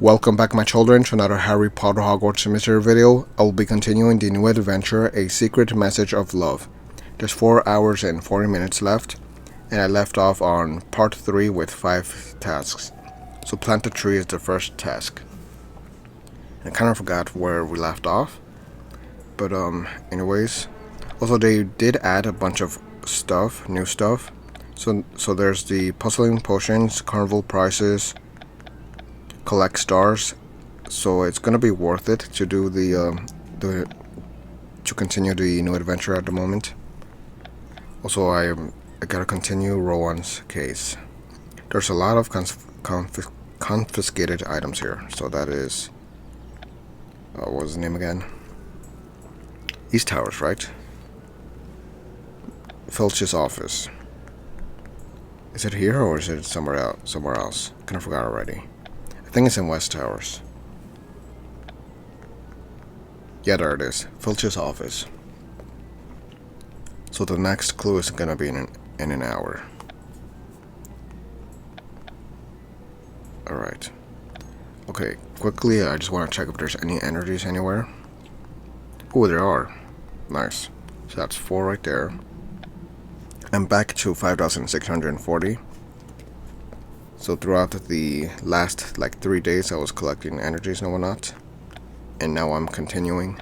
Welcome back my children to another Harry Potter Hogwarts mystery video. I will be continuing the new adventure, A Secret Message of Love. There's 4 hours and 40 minutes left, and I left off on part 3 with 5 tasks. So plant a tree is the first task. I kind of forgot where we left off, but anyways. Also they did add a bunch of stuff, new stuff. So there's the puzzling potions, carnival prizes, collect stars, so it's gonna be worth it to do to continue the new adventure at the moment. Also, I gotta continue Rowan's case. There's a lot of confiscated items here, so that is what was the name again? East Towers, right? Filch's office. Is it here or is it somewhere else? Kind of forgot already. I think it's in West Towers. Yeah, there it is. Filch's office. So the next clue is gonna be in an hour. Alright. Okay, quickly, I just want to check if there's any energies anywhere. Oh, there are. Nice. So that's 4 right there. I'm back to 5,640. So throughout the last 3 days I was collecting energies and whatnot, and now I'm continuing.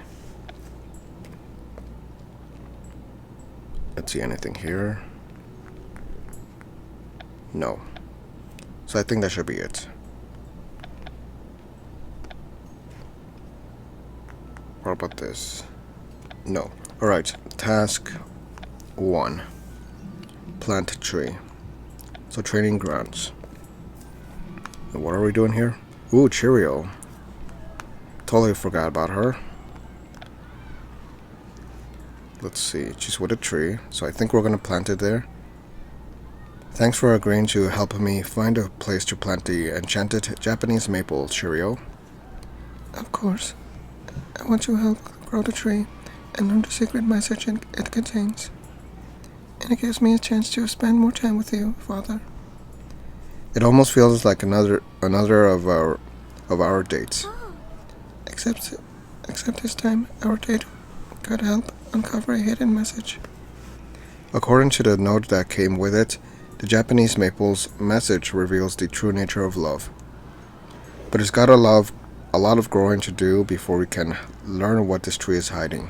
Let's see, anything here? No. So I think that should be it. What about this? No. Alright, task 1. Plant a tree. So training grounds. What are we doing here? Ooh, Cheerio. Totally forgot about her. Let's see. She's with a tree, so I think we're gonna plant it there. Thanks for agreeing to help me find a place to plant the enchanted Japanese maple, Cheerio. Of course. I want to help grow the tree and learn the secret message it contains. And it gives me a chance to spend more time with you, Father. It almost feels like another of our dates. Except this time, our date could help uncover a hidden message. According to the note that came with it, the Japanese maple's message reveals the true nature of love. But it's got a lot of growing to do before we can learn what this tree is hiding.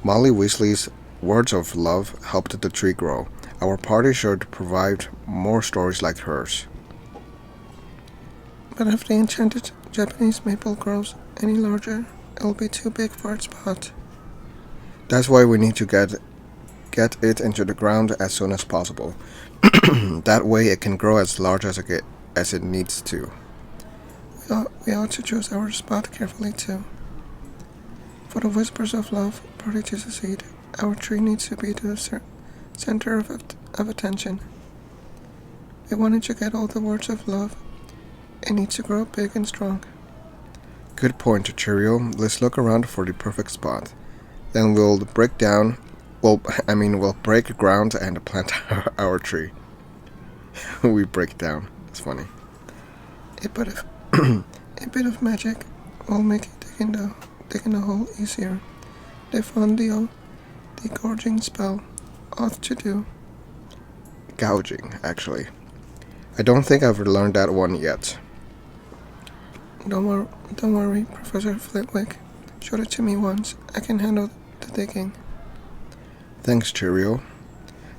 Molly Weasley's words of love helped the tree grow. Our party should provide more stories like hers. But if the enchanted Japanese maple grows any larger, it'll be too big for its pot. That's why we need to get it into the ground as soon as possible. That way it can grow as large as it needs to. We ought to choose our spot carefully too. For the whispers of love party to succeed, our tree needs to be the center of attention. We wanted to get all the words of love. It needs to grow big and strong. Good point, Cheerio. Let's look around for the perfect spot. Then we'll break ground and plant our tree. We break down. It's funny. A bit of magic will make digging the hole easier. They found the gorging spell ought to do. Gouging, actually. I don't think I've learned that one yet. Don't worry, Professor Flitwick. Showed it to me once. I can handle the digging. Thanks, Cheerio.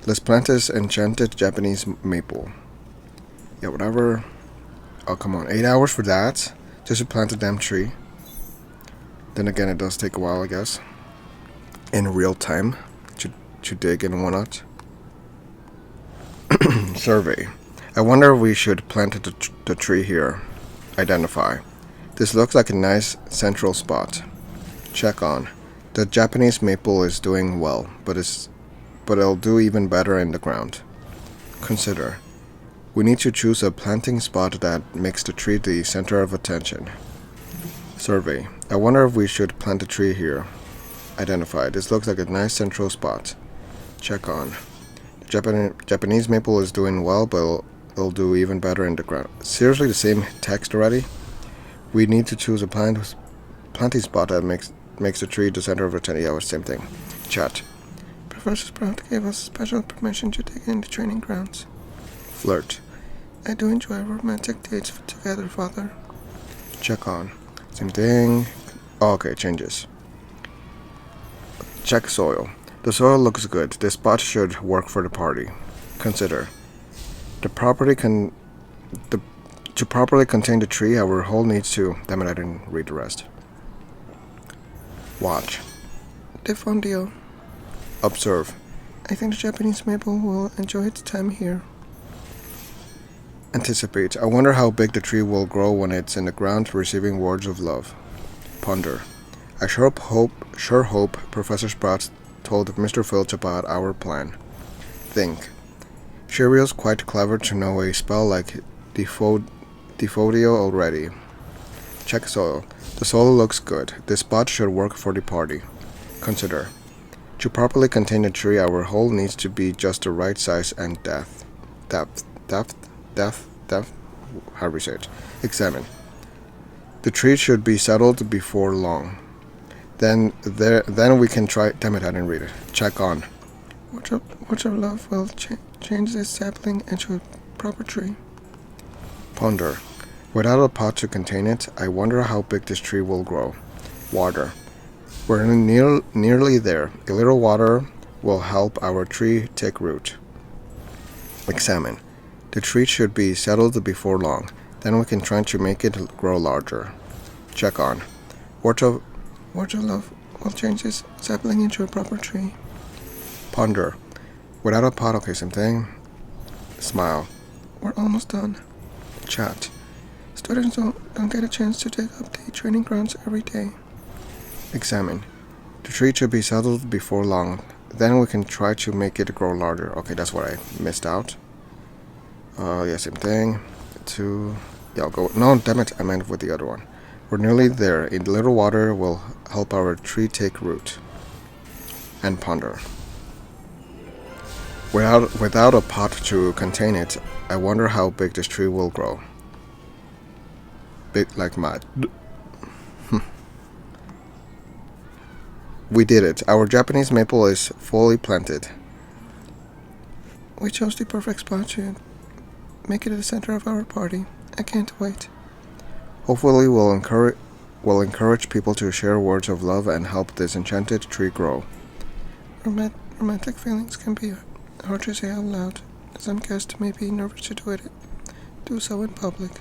Let's plant this enchanted Japanese maple. Yeah, whatever. Oh, come on. 8 hours for that? Just to plant a damn tree. Then again, it does take a while, I guess. In real time. To dig and whatnot. Survey. I wonder if we should plant the tree here. Identify. This looks like a nice central spot. Check on. The Japanese maple is doing well, but it'll do even better in the ground. Consider. We need to choose a planting spot that makes the tree the center of attention. Survey. I wonder if we should plant a tree here. Identify. This looks like a nice central spot. Check on. The Japanese maple is doing well, but it'll do even better in the ground. Seriously, the same text already? We need to choose a planting spot that makes the tree the center of attention. Yeah, same thing. Chat. Professor Sprout gave us special permission to dig in the training grounds. Flirt. I do enjoy romantic dates together, Father. Check on. Same thing. Oh, okay, changes. Check soil. The soil looks good. This spot should work for the party. Consider. To properly contain the tree, our hole needs to... Damn it, I didn't read the rest. Watch. Defondio. Observe. I think the Japanese maple will enjoy its time here. Anticipate. I wonder how big the tree will grow when it's in the ground receiving words of love. Ponder. I sure hope Professor Sprout told Mr. Filch about our plan. Think. Cheerio's quite clever to know a spell like Defodio already. Check soil. The soil looks good. This spot should work for the party. Consider. To properly contain the tree, our hole needs to be just the right size and depth. How do we say it? Examine. The tree should be settled before long. Then we can try... Damn it, I didn't read it. Check on. Words of love will change this sapling into a proper tree. Ponder. Without a pot to contain it, I wonder how big this tree will grow. Water. We're nearly there. A little water will help our tree take root. Examine. The tree should be settled before long. Then we can try to make it grow larger. Check on. Words of love will change this sapling into a proper tree. Ponder. Without a pot, okay, same thing. Smile. We're almost done. Chat. Students don't get a chance to dig up the training grounds every day. Examine. The tree should be settled before long. Then we can try to make it grow larger. Okay, that's what I missed out. Yeah, same thing. Yeah, I'll go. No, damn it, I meant with the other one. We're nearly there. A little water will help our tree take root. And ponder. Without a pot to contain it, I wonder how big this tree will grow. Big like mud. We did it. Our Japanese maple is fully planted. We chose the perfect spot to make it the center of our party. I can't wait. Hopefully we'll encourage people to share words of love and help this enchanted tree grow. Romantic feelings can be hard to say out loud. Some guests may be nervous to do so in public.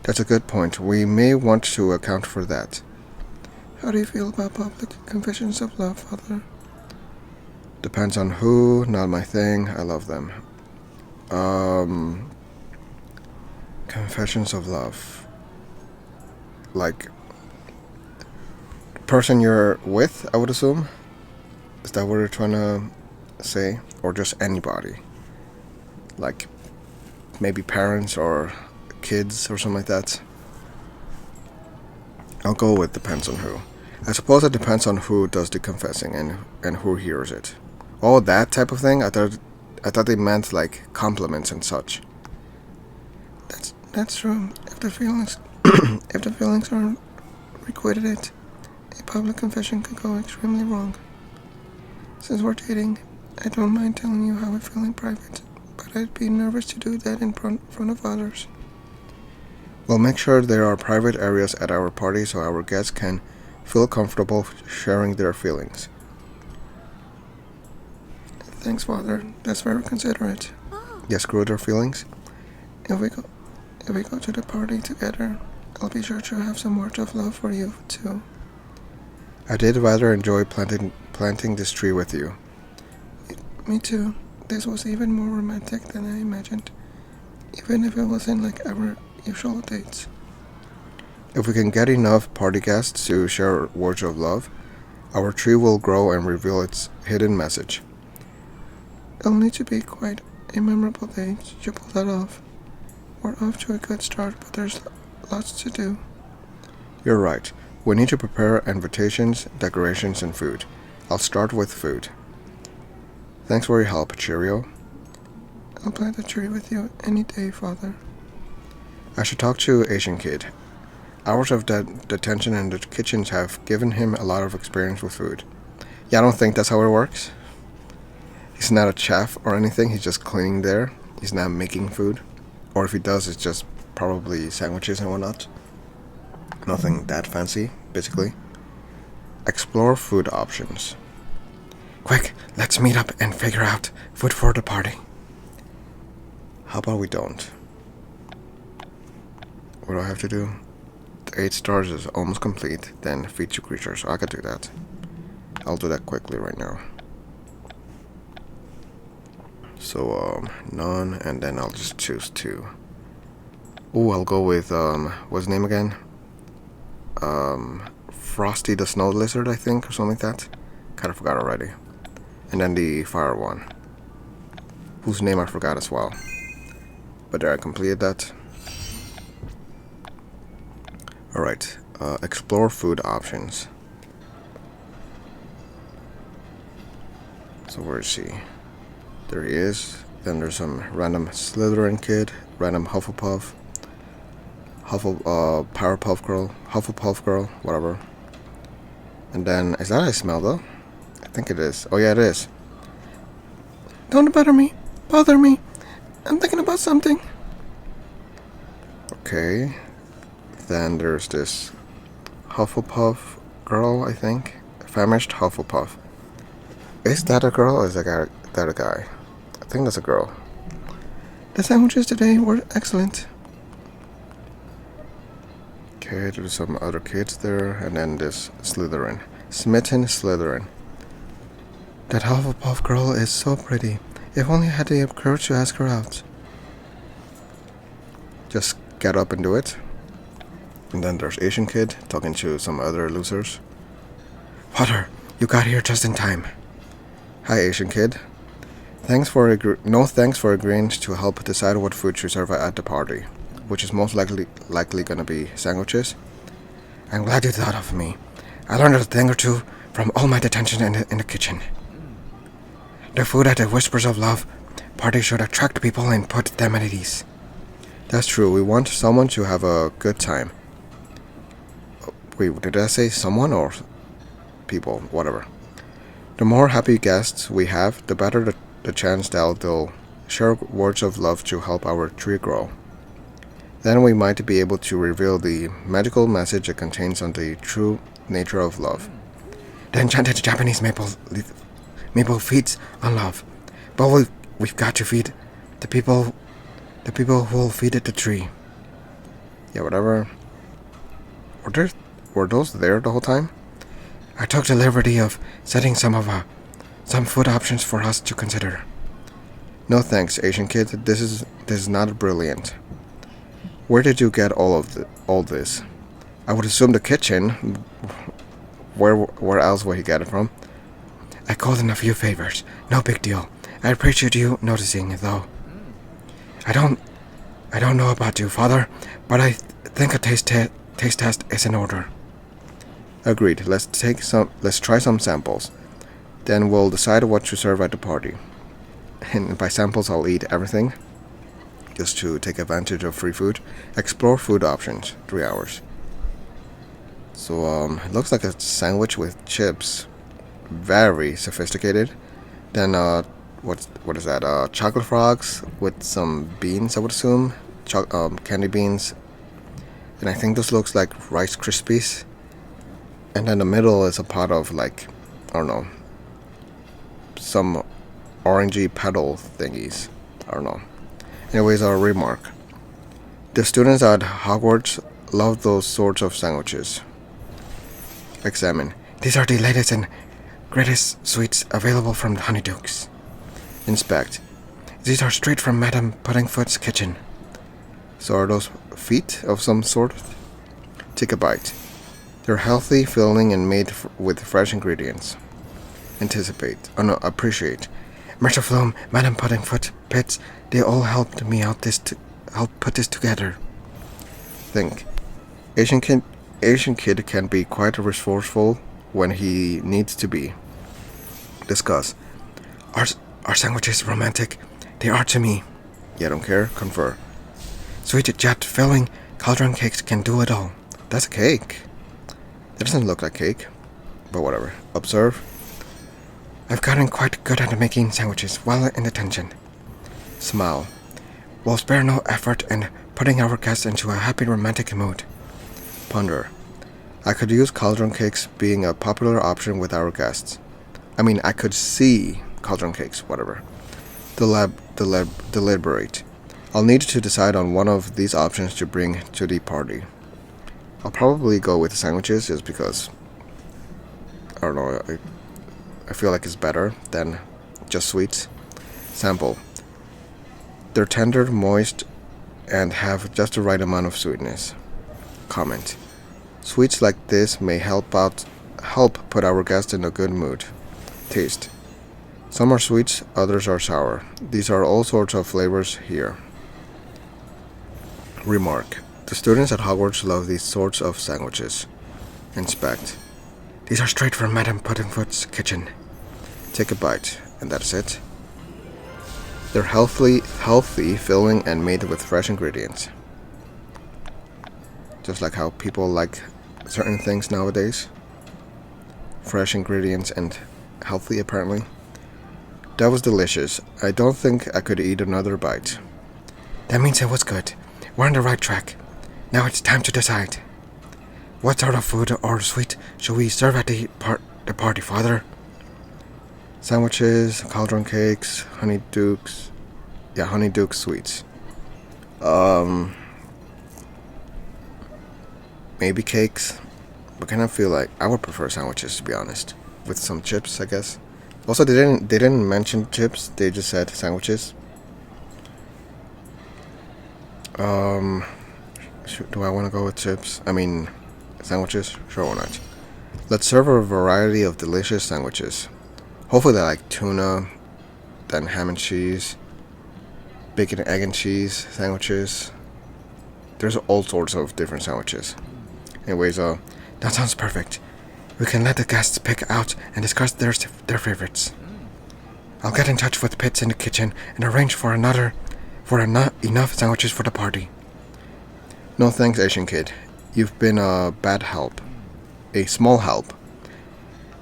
That's a good point. We may want to account for that. How do you feel about public confessions of love, Father? Depends on who, not my thing. I love them. Confessions of love. Like, the person you're with, I would assume? Is that what you're trying to say? Or just anybody? Like, maybe parents or kids or something like that? I'll go with depends on who. I suppose it depends on who does the confessing and who hears it. Oh, that type of thing? I thought they meant like compliments and such. That's true. If the feelings aren't requited it, a public confession could go extremely wrong. Since we're dating, I don't mind telling you how I feel in private, but I'd be nervous to do that in front of others. We'll make sure there are private areas at our party so our guests can feel comfortable sharing their feelings. Thanks, Father. That's very considerate. Yes, screw their feelings? If we go to the party together, I'll be sure to have some words of love for you, too. I did rather enjoy planting this tree with you. Me too. This was even more romantic than I imagined, even if it wasn't like our usual dates. If we can get enough party guests to share words of love, our tree will grow and reveal its hidden message. It'll need to be quite a memorable day to pull that off. We're off to a good start, but there's lots to do. You're right. We need to prepare invitations, decorations, and food. I'll start with food. Thanks for your help, Cheerio. I'll plant a tree with you any day, Father. I should talk to Asian kid. Hours of detention in the kitchens have given him a lot of experience with food. Yeah, I don't think that's how it works. He's not a chef or anything, he's just cleaning there. He's not making food. Or if he does, it's just probably sandwiches and whatnot. Nothing that fancy, basically. Explore food options. Quick, let's meet up and figure out food for the party. How about we don't? What do I have to do? The 8 stars is almost complete, then feed 2 creatures, so I could do that. I'll do that quickly right now. So, none, and then I'll just choose 2. Ooh, I'll go with, what's his name again? Frosty the Snow Lizard, I think, or something like that. Kinda forgot already. And then the fire one, whose name I forgot as well. But there, I completed that. Alright, explore food options. So where is he? There he is. Then there's some random Slytherin kid, random Hufflepuff, Powerpuff Girl, Hufflepuff Girl, whatever. And then, is that a smell though? I think it is. Oh yeah, it is. Don't bother me. I'm thinking about something. Okay. Then there's this Hufflepuff girl, I think. Famished Hufflepuff. Is that a girl or is that a guy? I think that's a girl. The sandwiches today were excellent. Okay, there's some other kids there, and then this Slytherin. Smitten Slytherin. That Hufflepuff girl is so pretty. If only I had the courage to ask her out. Just get up and do it. And then there's Asian kid talking to some other losers. Potter, you got here just in time. Hi, Asian kid. No thanks for agreeing to help decide what food to serve at the party, which is most likely gonna be sandwiches. I'm glad you thought of me. I learned a thing or two from all my detention in the kitchen. The food at the Whispers of Love party should attract people and put them at ease. That's true. We want someone to have a good time. Wait, did I say someone or people? Whatever. The more happy guests we have, the better the chance that they'll share words of love to help our tree grow. Then we might be able to reveal the magical message it contains on the true nature of love. The enchanted Japanese maple feeds on love, but we've got to feed the people who will feed it the tree. Yeah, whatever. Were those there the whole time? I took the liberty of setting some food options for us to consider. No thanks, Asian kid. This is not brilliant. Where did you get all this? I would assume the kitchen. Where else would he get it from? I called in a few favors. No big deal. I appreciate you noticing, though. I don't know about you, Father, but I think a taste test is in order. Agreed. Let's try some samples. Then we'll decide what to serve at the party. And by samples, I'll eat everything, just to take advantage of free food. Explore food options. 3 hours. So it looks like a sandwich with chips. Very sophisticated. Then what is that? Chocolate frogs with some beans, I would assume. Candy beans. And I think this looks like Rice Krispies. And then the middle is a pot of, like, I don't know, some orangey petal thingies. I don't know. Anyways, a remark. The students at Hogwarts love those sorts of sandwiches. Examine. These are the latest and greatest sweets available from the Honeydukes. Inspect. These are straight from Madame Puddingfoot's kitchen. So are those feet of some sort? Take a bite. They're healthy, filling, and made with fresh ingredients. Appreciate. Myrtle Flume, Madame Puddingfoot, Pitts, they all helped me out help put this together. Think. Asian kid can be quite resourceful when he needs to be. Discuss. Are sandwiches romantic? They are to me. You don't care? Confer. Sweet jet filling cauldron cakes can do it all. That's a cake. It doesn't look like cake, but whatever. Observe. I've gotten quite good at making sandwiches while in detention. Smile. We'll spare no effort in putting our guests into a happy romantic mood. Ponder. I could use cauldron cakes being a popular option with our guests. I could see cauldron cakes, whatever. Deliberate. I'll need to decide on one of these options to bring to the party. I'll probably go with sandwiches just because, I don't know, I feel like it's better than just sweets. Sample. They're tender, moist, and have just the right amount of sweetness. Comment. Sweets like this may help put our guests in a good mood. Taste. Some are sweet, others are sour. These are all sorts of flavors here. Remark. The students at Hogwarts love these sorts of sandwiches. Inspect. These are straight from Madame Puddingfoot's kitchen. Take a bite, and that's it. They're healthy, filling, and made with fresh ingredients. Just like how people like certain things nowadays. Fresh ingredients and healthy, apparently. That was delicious. I don't think I could eat another bite. That means it was good. We're on the right track. Now it's time to decide. What sort of food or sweet should we serve at the party, Father? Sandwiches, cauldron cakes, honeydew sweets. Maybe cakes, but kind of feel like I would prefer sandwiches, to be honest, with some chips, I guess. Also, they didn't mention chips. They just said sandwiches. Do I want to go with chips? Sandwiches? Sure, why not? Let's serve a variety of delicious sandwiches. Hopefully they like tuna, then ham and cheese, bacon, egg and cheese sandwiches. There's all sorts of different sandwiches. Anyways, that sounds perfect. We can let the guests pick out and discuss their favorites. I'll get in touch with Pitts in the kitchen and arrange for enough sandwiches for the party. No thanks, Asian kid. You've been a bad help. A small help.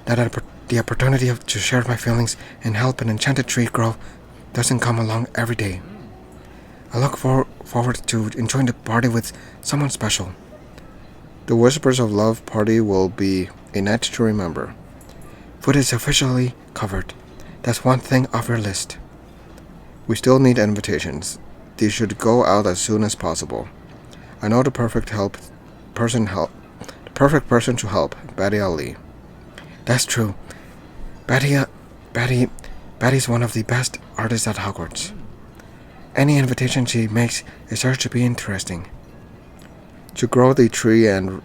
The opportunity to share my feelings and help an enchanted tree grow doesn't come along every day. I look forward to enjoying the party with someone special. The Whispers of Love party will be a night to remember. Food is officially covered. That's one thing off your list. We still need invitations. These should go out as soon as possible. I know the perfect person to help, Batty Ali. That's true. Batty's one of the best artists at Hogwarts. Any invitation she makes is sure to be interesting. To grow the tree and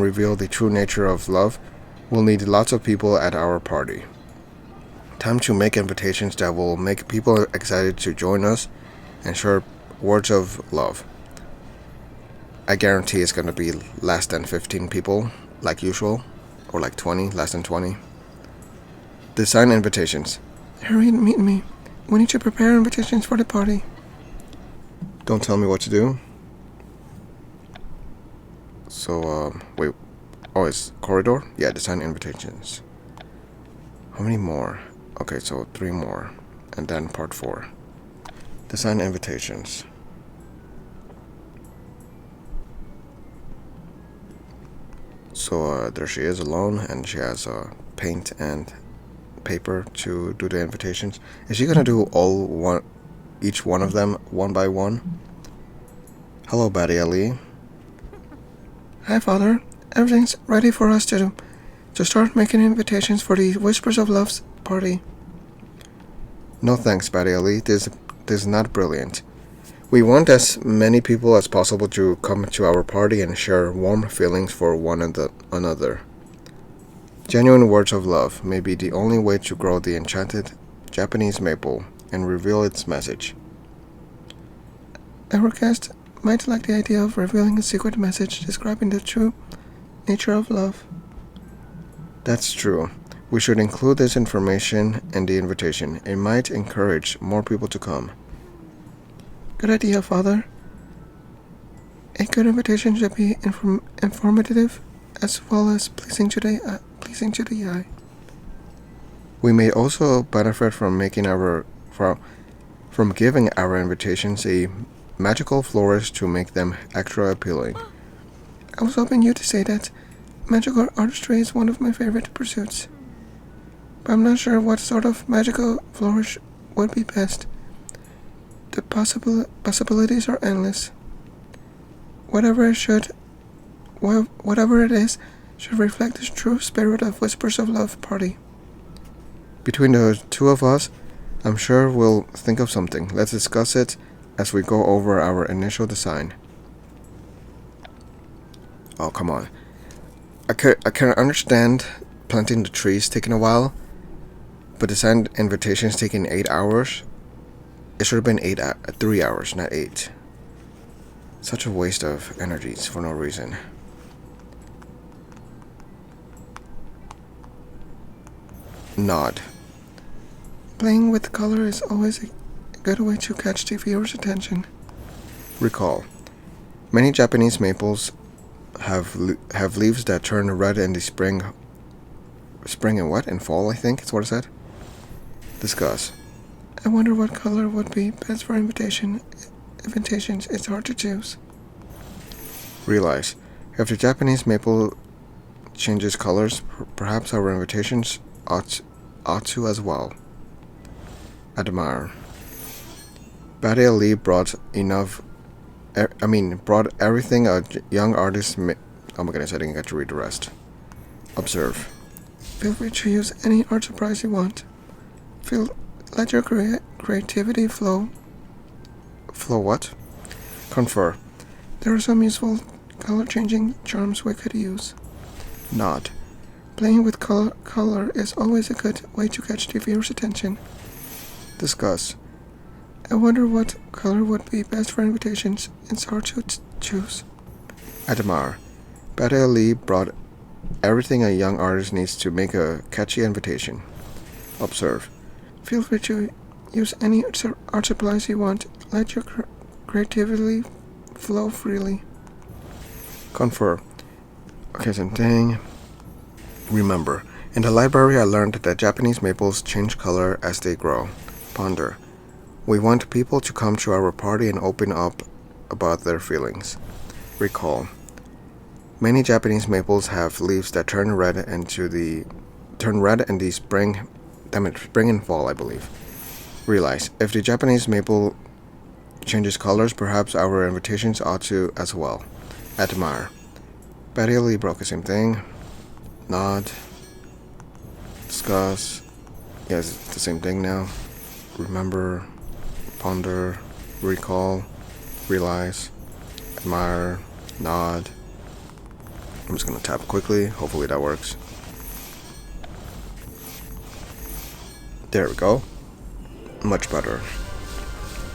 reveal the true nature of love, we'll need lots of people at our party. Time to make invitations that will make people excited to join us and share words of love. I guarantee it's going to be less than 15 people, like usual, or like 20, less than 20. Design invitations. Hurry and meet me. We need to prepare invitations for the party. Don't tell me what to do. So, wait. Oh, it's corridor? Yeah, design invitations. How many more? Okay, so 3 more. And then part 4. Design invitations. So, there she is alone, and she has paint and paper to do the invitations. Is she gonna do each one of them one by one? Hello, Batty Ali. Hi, Father. Everything's ready for us to start making invitations for the Whispers of Love's party. No thanks, Batty Ali. This is not brilliant. We want as many people as possible to come to our party and share warm feelings for one another. Genuine words of love may be the only way to grow the enchanted Japanese maple and reveal its message. Our guest might like the idea of revealing a secret message describing the true nature of love. That's true. We should include this information in the invitation. It might encourage more people to come. Good idea, Father. A good invitation should be informative as well as pleasing to the eye. We may also benefit from from giving our invitations a magical flourish to make them extra appealing. I was hoping you to say that magical artistry is one of my favorite pursuits, but I'm not sure what sort of magical flourish would be best. The possibilities are endless. Whatever it is, should reflect the true spirit of Whispers of Love party. Between the two of us, I'm sure we'll think of something. Let's discuss it as we go over our initial design. Oh, come on. I can understand planting the trees taking a while, but design invitations taking 8 hours. It should have been 3 hours, not 8. Such a waste of energies for no reason. Nod. Playing with color is always a good way to catch the viewer's attention. Recall. Many Japanese maples have leaves that turn red in the spring. Spring and what? In fall, I think is what it said. Discuss. I wonder what color would be best for invitations. It's hard to choose. Realize. If the Japanese maple changes colors, perhaps our invitations ought to as well. Admire. Badia Lee brought everything a young artist oh my goodness, I didn't get to read the rest. Observe. Feel free to use any art supplies you want. Let your creativity flow. Flow what? Confer. There are some useful color-changing charms we could use. Nod. Playing with color is always a good way to catch the viewer's attention. Discuss. I wonder what color would be best for invitations. It's hard to choose. Admire. Badia Lee brought everything a young artist needs to make a catchy invitation. Observe. Feel free to use any art supplies you want. Let your creativity flow freely. Confer. Okay, same thing. Remember. In the library I learned that Japanese maples change color as they grow. Ponder. We want people to come to our party and open up about their feelings. Recall. Many Japanese maples have leaves that turn red in the spring. Spring and fall, I believe. Realize. If the Japanese maple changes colors, perhaps our invitations ought to as well. Admire. Badia Lee broke the same thing. Nod. Discuss. Yes, it's the same thing now. Remember. Ponder. Recall. Realize. Admire. Nod. I'm just gonna tap quickly. Hopefully that works. There we go. Much better.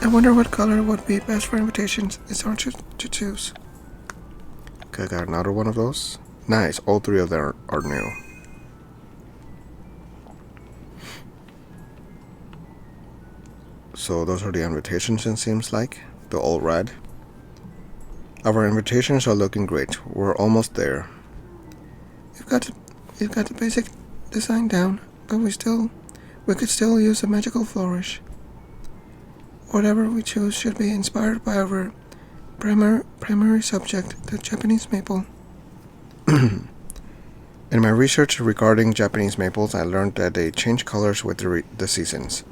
I wonder what color would be best for invitations. It's hard to choose. Okay, I got another one of those. Nice, all three of them are new. So those are the invitations, it seems like. They're all red. Our invitations are looking great. We're almost there. We've got the basic design down, but we could still use a magical flourish. Whatever we choose should be inspired by our primary subject, the Japanese maple. In my research regarding Japanese maples, I learned that they change colors with the seasons.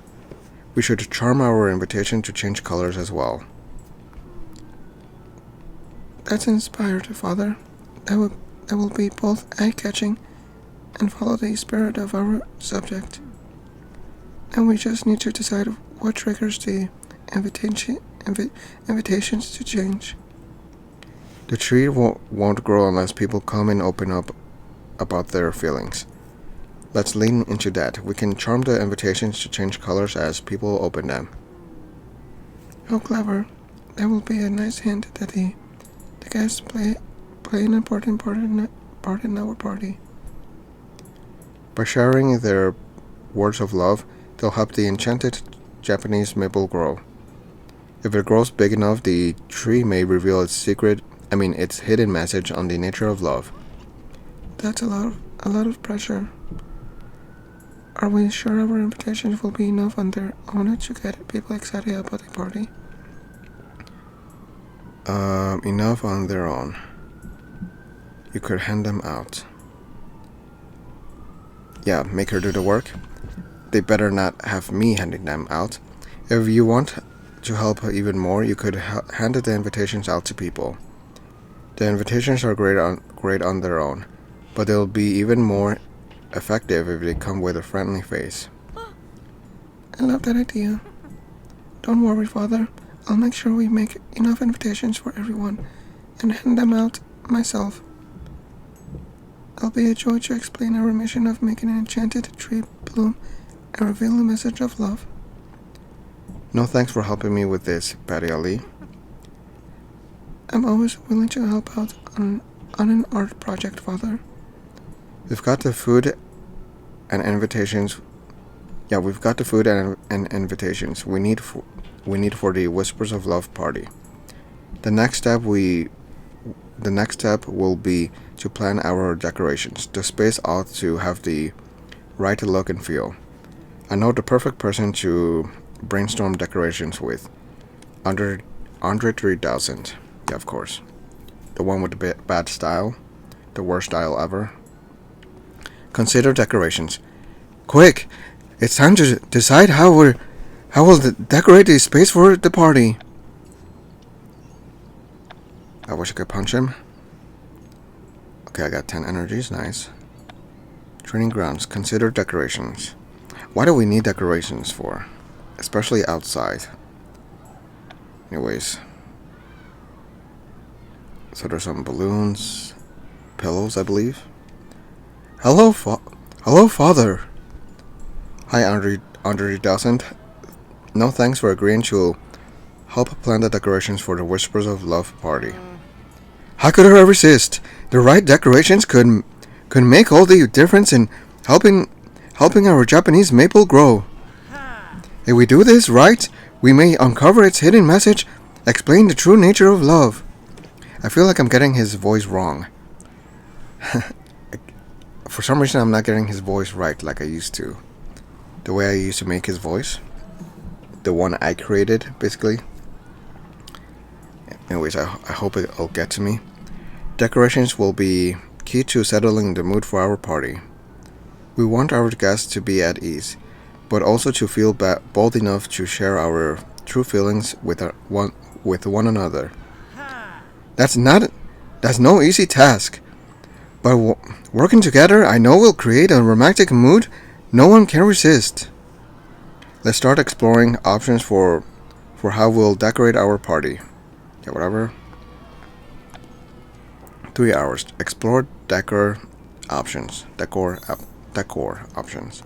We should charm our invitation to change colors as well. That's inspired, Father. That will be both eye-catching and follow the spirit of our subject. And we just need to decide what triggers the invitations to change. The tree won't grow unless people come and open up about their feelings. Let's lean into that. We can charm the invitations to change colors as people open them. How clever. That will be a nice hint that the guests play an important part in our party. By sharing their words of love, they'll help the enchanted Japanese maple grow. If it grows big enough, the tree may reveal its hidden message on the nature of love. That's a lot of pressure. Are we sure our invitations will be enough on their own to get people excited about the party? Enough on their own. You could hand them out. Yeah, make her do the work. They better not have me handing them out. If you want to help even more, you could hand the invitations out to people. The invitations are great on their own, but they'll be even more effective if they come with a friendly face. I love that idea. Don't worry, Father. I'll make sure we make enough invitations for everyone and hand them out myself. It'll be a joy to explain our mission of making an enchanted tree bloom and reveal a message of love. No thanks for helping me with this, Patty Ali. I'm always willing to help out on an art project, Father. We've got the food and invitations. Yeah, we've got the food and invitations we need for the Whispers of Love party. The next step will be to plan our decorations. The space ought to have the right look and feel. I know the perfect person to brainstorm decorations with. Andre 3000. Yeah, of course. The one with the bad style. The worst style ever. Consider decorations. Quick! It's time to decide how we'll decorate the space for the party. I wish I could punch him. Okay, I got 10 energies. Nice. Training grounds. Consider decorations. Why do we need decorations for? Especially outside. Anyways. So there's some balloons. Pillows, I believe. Hello, Father. Hi, Andre 3000. No thanks for agreeing to help plan the decorations for the Whispers of Love party. How could I resist? The right decorations could make all the difference in helping our Japanese maple grow. If we do this right, we may uncover its hidden message, explain the true nature of love. I feel like I'm getting his voice wrong. For some reason, I'm not getting his voice right like I used to. The way I used to make his voice. The one I created, basically. Anyways, I hope it'll get to me. Decorations will be key to settling the mood for our party. We want our guests to be at ease, but also to feel bold enough to share our true feelings with one another. That's no easy task. But working together, I know we'll create a romantic mood no one can resist. Let's start exploring options for how we'll decorate our party. Yeah, whatever. 3 hours. Explore decor options. Decor options.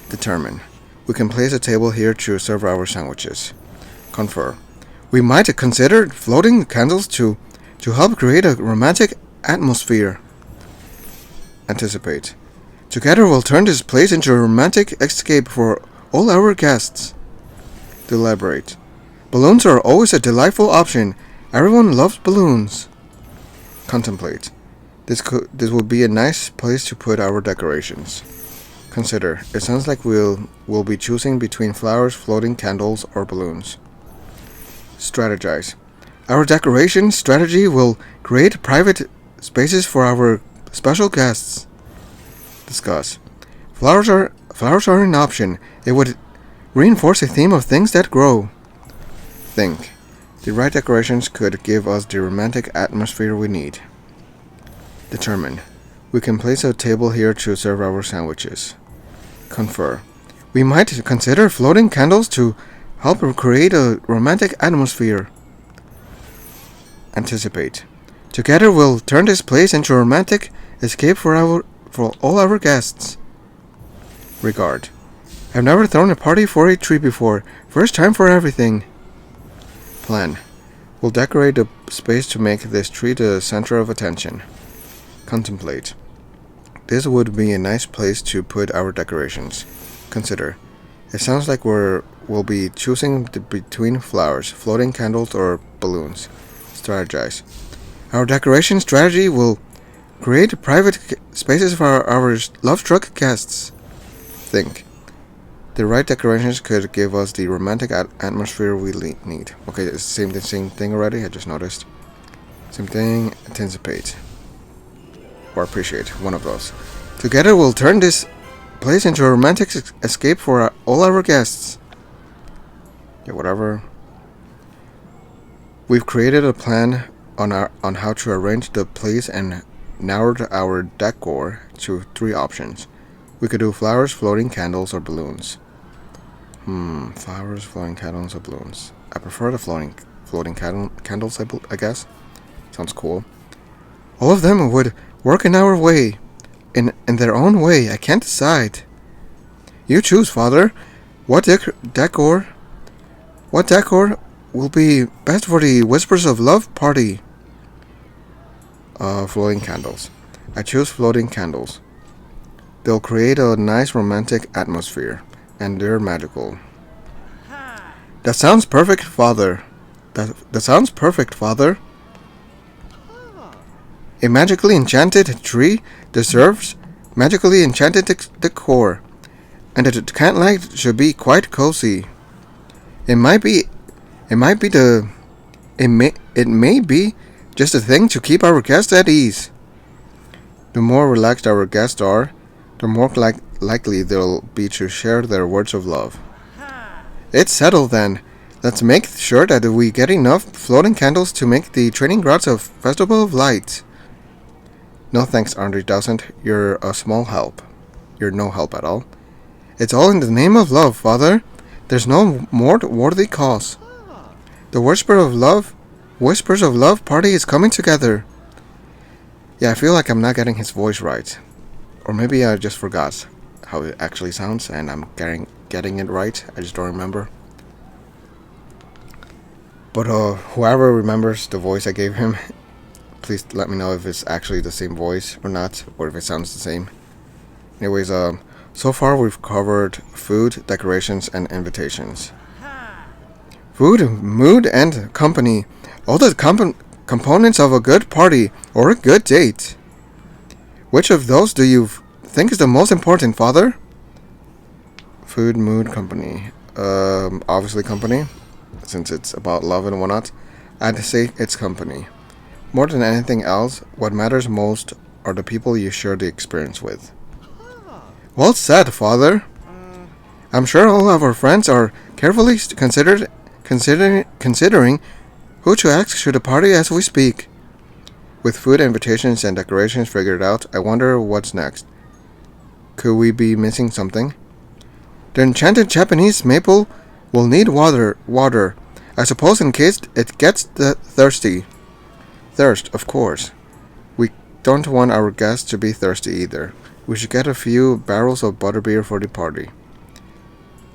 Determine. We can place a table here to serve our sandwiches. Confer. We might consider floating candles to help create a romantic atmosphere. Anticipate. Together we'll turn this place into a romantic escape for all our guests. Deliberate. Balloons are always a delightful option. Everyone loves balloons. Contemplate. This would be a nice place to put our decorations. Consider. It sounds like we'll be choosing between flowers, floating candles, or balloons. Strategize. Our decoration strategy will create private spaces for our special guests. Discuss. Flowers are an option. It would reinforce a theme of things that grow. Think. The right decorations could give us the romantic atmosphere we need. Determine. We can place a table here to serve our sandwiches. Confer. We might consider floating candles to help create a romantic atmosphere. Anticipate. Together we'll turn this place into a romantic escape for all our guests. Regard. I've never thrown a party for a tree before. First time for everything. Plan. We'll decorate the space to make this tree the center of attention. Contemplate. this would be a nice place to put our decorations. Consider. It sounds like we'll be choosing between flowers, floating candles, or balloons. Strategize. Our decoration strategy will create private spaces for our love-struck guests. Think. The right decorations could give us the romantic atmosphere we need. Okay, it's the same thing already, I just noticed. Same thing, anticipate. Or appreciate, one of those. Together we'll turn this place into a romantic escape for all our guests. Yeah, whatever. We've created a plan on how to arrange the place and narrowed our decor to 3 options. We could do flowers, floating candles, or balloons. Flowers, floating candles, or balloons. I prefer the floating candles, I guess. Sounds cool. All of them would work in our way. In their own way. I can't decide. You choose, Father. What decor will be best for the Whispers of Love party? Floating candles. I choose floating candles. They'll create a nice romantic atmosphere, and they're magical. That sounds perfect, Father. That sounds perfect, Father. A magically enchanted tree deserves magically enchanted decor, and the candlelight should be quite cozy. It may be just a thing to keep our guests at ease. The more relaxed our guests are, the more likely they'll be to share their words of love. It's settled then. Let's make sure that we get enough floating candles to make the training grounds a festival of light. No thanks, Andre doesn't. You're a small help. You're no help at all. It's all in the name of love, Father. There's no more worthy cause. The Whispers of Love party is coming together. Yeah, I feel like I'm not getting his voice right. Or maybe I just forgot how it actually sounds and I'm getting it right. I just don't remember. But whoever remembers the voice I gave him, please let me know if it's actually the same voice or not, or if it sounds the same. Anyways, so far we've covered food, decorations, and invitations. Food, mood, and company. All the components of a good party or a good date. Which of those do you think is the most important, Father? Food, mood, company. Obviously company, since it's about love and whatnot. I'd say it's company. More than anything else, what matters most are the people you share the experience with. Well said, Father. I'm sure all of our friends are carefully considering who to ask to the party as we speak. With food, invitations, and decorations figured out, I wonder what's next. Could we be missing something? The enchanted Japanese maple will need water, I suppose, in case it gets thirsty. Thirst, of course. We don't want our guests to be thirsty either. We should get a few barrels of butterbeer for the party.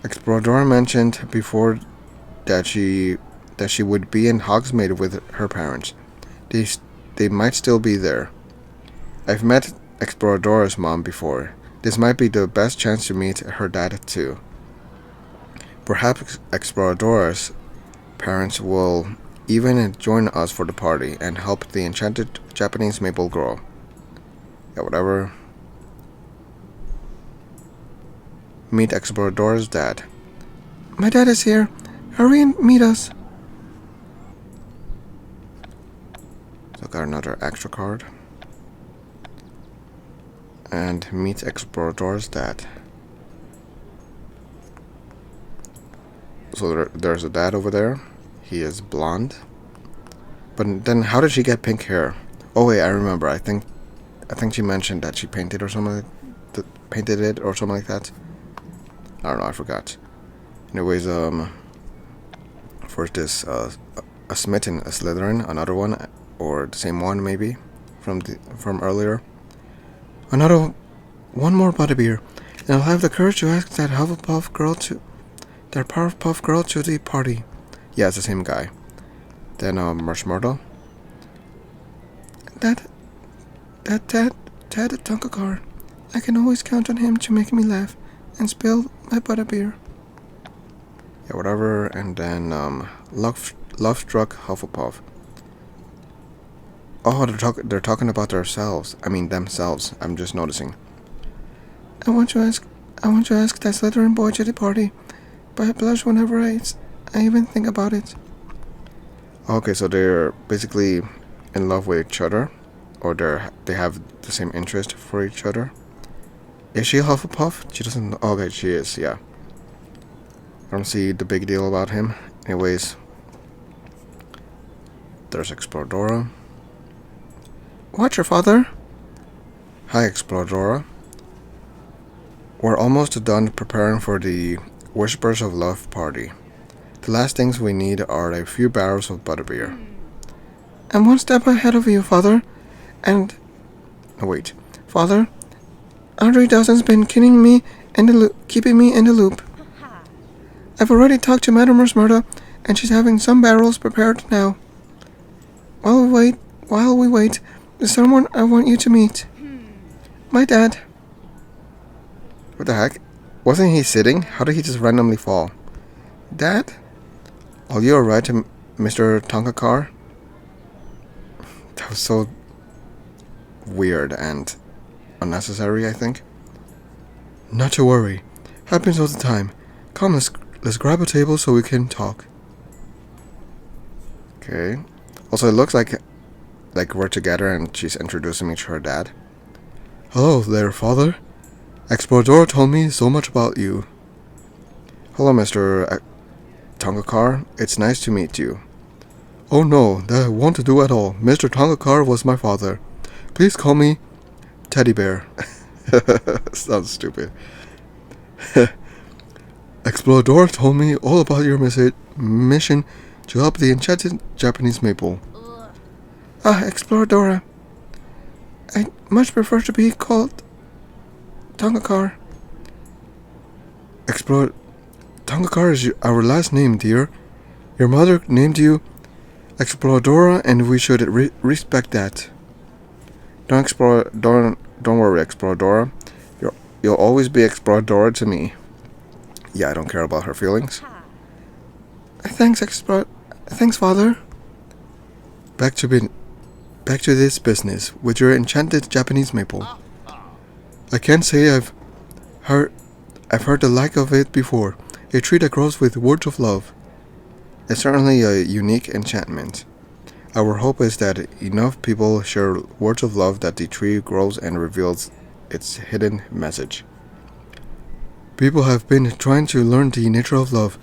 Exploradora mentioned before that she would be in Hogsmeade with her parents. They might still be there. I've met Exploradora's mom before. This might be the best chance to meet her dad too. Perhaps Exploradora's parents will even join us for the party and help the enchanted Japanese maple grow. Yeah, whatever. Meet Exploradora's dad. My dad is here. Hurry and meet us. So got another extra card. And meet Exploradora's dad. So there's a dad over there. He is blonde. But then how did she get pink hair? Oh wait, I remember. I think she mentioned that she painted or something. Painted it or something like that. I don't know. I forgot. Anyways, first is a smitten, a Slytherin, another one, or the same one maybe, from earlier. One more butterbeer, and I'll have the courage to ask that Powerpuff Girl to the party. Yeah, it's the same guy. Then Marshmallow. Ted Tonkacar. I can always count on him to make me laugh and spill my butterbeer. Yeah, whatever. And then, love-struck Hufflepuff. Oh, they're talking about themselves. I'm just noticing. I want to ask that Slytherin boy to the party, but I blush whenever I even think about it. Okay, so they're basically in love with each other, or they have the same interest for each other. Is she a Hufflepuff? She doesn't. Okay, she is. Yeah. I don't see the big deal about him. Anyways, there's Exploradora. Watch her, father. Hi, Exploradora. We're almost done preparing for the Whispers of Love party. The last things we need are a few barrels of butterbeer. I'm one step ahead of you, father. And... Oh, wait. Father, Andre Dawson's been keeping me in the loop. I've already talked to Madame Rosmerta, and she's having some barrels prepared now. While we wait, there's someone I want you to meet. My dad. What the heck? Wasn't he sitting? How did he just randomly fall? Dad? Are you alright, Mr. Tonkakar? That was so weird and unnecessary, I think. Not to worry. Happens all the time. Come, let's grab a table so we can talk. Okay. Also, it looks like we're together and she's introducing me to her dad. Hello there, father. Explorador told me so much about you. Hello, Mr. Tonkakar. It's nice to meet you. Oh no, that won't do at all. Mr. Tonkakar was my father. Please call me Teddy Bear. Sounds stupid. Explorador told me all about your mission to help the enchanted Japanese maple. Exploradora. I much prefer to be called Tonkakar. Tonkakar is our last name, dear. Your mother named you Exploradora, and we should respect that. Don't worry, Exploradora. You'll always be Exploradora to me. Yeah, I don't care about her feelings. Thanks, father. Back to this business with your enchanted Japanese maple. I can't say I've heard the like of it before. A tree that grows with words of love. It's certainly a unique enchantment. Our hope is that enough people share words of love that the tree grows and reveals its hidden message. People have been trying to learn the nature of love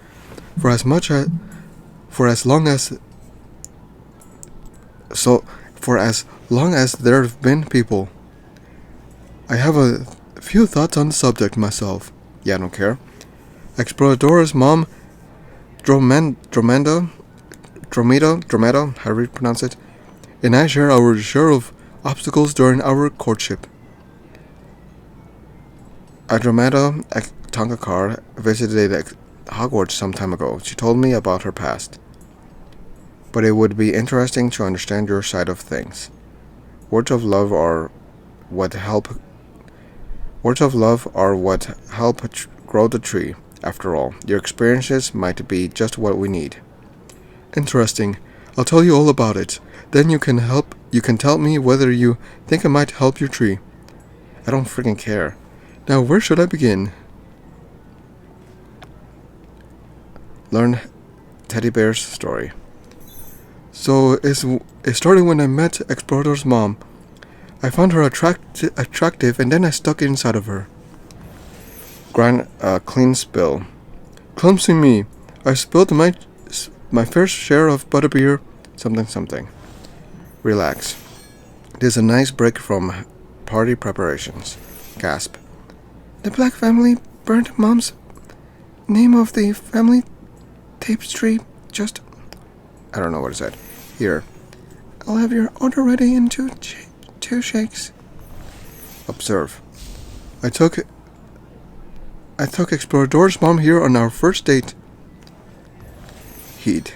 for as long as there have been people. I have a few thoughts on the subject myself. Yeah, I don't care. Exploradora's mom, Dromeda, however you pronounce it, and I share our share of obstacles during our courtship. Andromeda Tonkakar visited Hogwarts some time ago. She told me about her past. But it would be interesting to understand your side of things. Words of love are what help grow the tree. After all, your experiences might be just what we need. Interesting. I'll tell you all about it. Then you can tell me whether you think it might help your tree. I don't freaking care. Now, where should I begin? Learn Teddy Bear's story. So, it started when I met Explorador's mom. I found her attractive, and then I stuck inside of her. Clean spill. Clumsy me. I spilled my fair share of butterbeer, something. Relax. There's a nice break from party preparations. Gasp. The Black family burned Mom's name of the family tapestry. Just... I don't know what it said. Here. I'll have your order ready in two shakes. Observe. I took Explorador's mom here on our first date. Heed.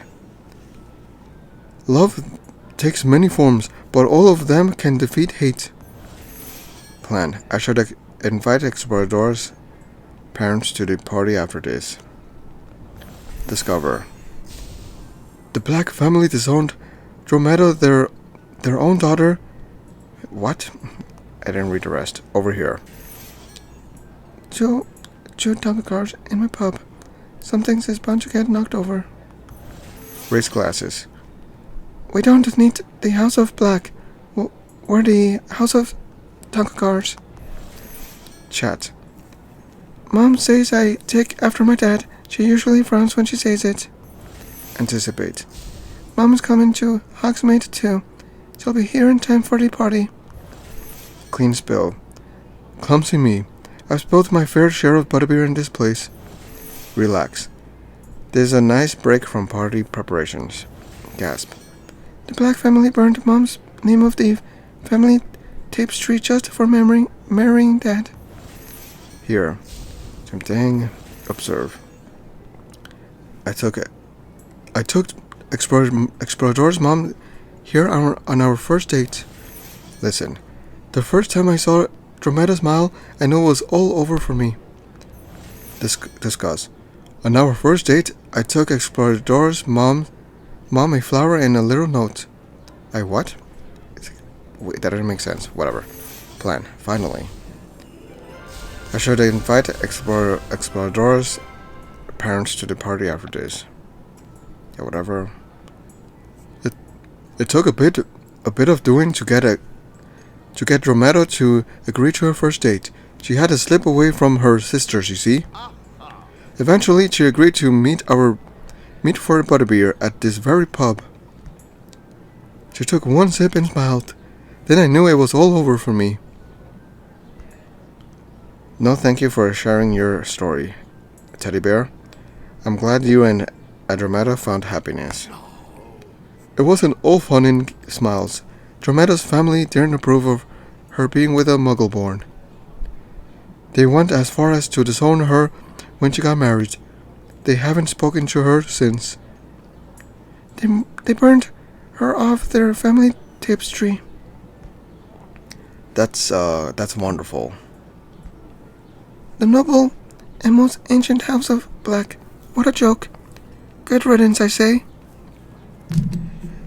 Love takes many forms, but all of them can defeat hate. Plan. I should invite exploradors' parents to the party after this. Discover. The Black family disowned Dromeda, their own daughter. What? I didn't read the rest. Over here. Two Tonka cars in my pub. Something's is bound to get knocked over. Raise glasses. We don't need the House of Black. We're the House of Tonka cars. Chat. Mom says I take after my dad. She usually frowns when she says it. Anticipate. Mom's coming to Hogsmeade too. She'll be here in time for the party. Clean spill. Clumsy me. I've spilled my fair share of butterbeer in this place. Relax. This is a nice break from party preparations. Gasp. The Black family burned Mom's name of the family tapestry just for marrying Dad. Here. Tempting. Observe. I took Explorador's mom here on our first date. Listen. The first time I saw Dromeda smile, I knew it was all over for me. Discuss. On our first date, I took Explorador's mom a flower and a little note. I what? Wait, that didn't make sense. Whatever. Plan. Finally. I should invite Explorador's parents to the party after this. Yeah, whatever. It took a bit of doing to get Dromeda to agree to her first date. She had to slip away from her sisters, you see. Eventually, she agreed to meet for butterbeer at this very pub. She took one sip and smiled. Then I knew it was all over for me. No, thank you for sharing your story, Teddy Bear. I'm glad you and Andromeda found happiness. It wasn't all fun and smiles. Dromeda's family didn't approve of her being with a Muggle-born. They went as far as to disown her when she got married. They haven't spoken to her since. They burned her off their family tapestry. That's wonderful. The noble and most ancient House of Black. What a joke. Good riddance, I say.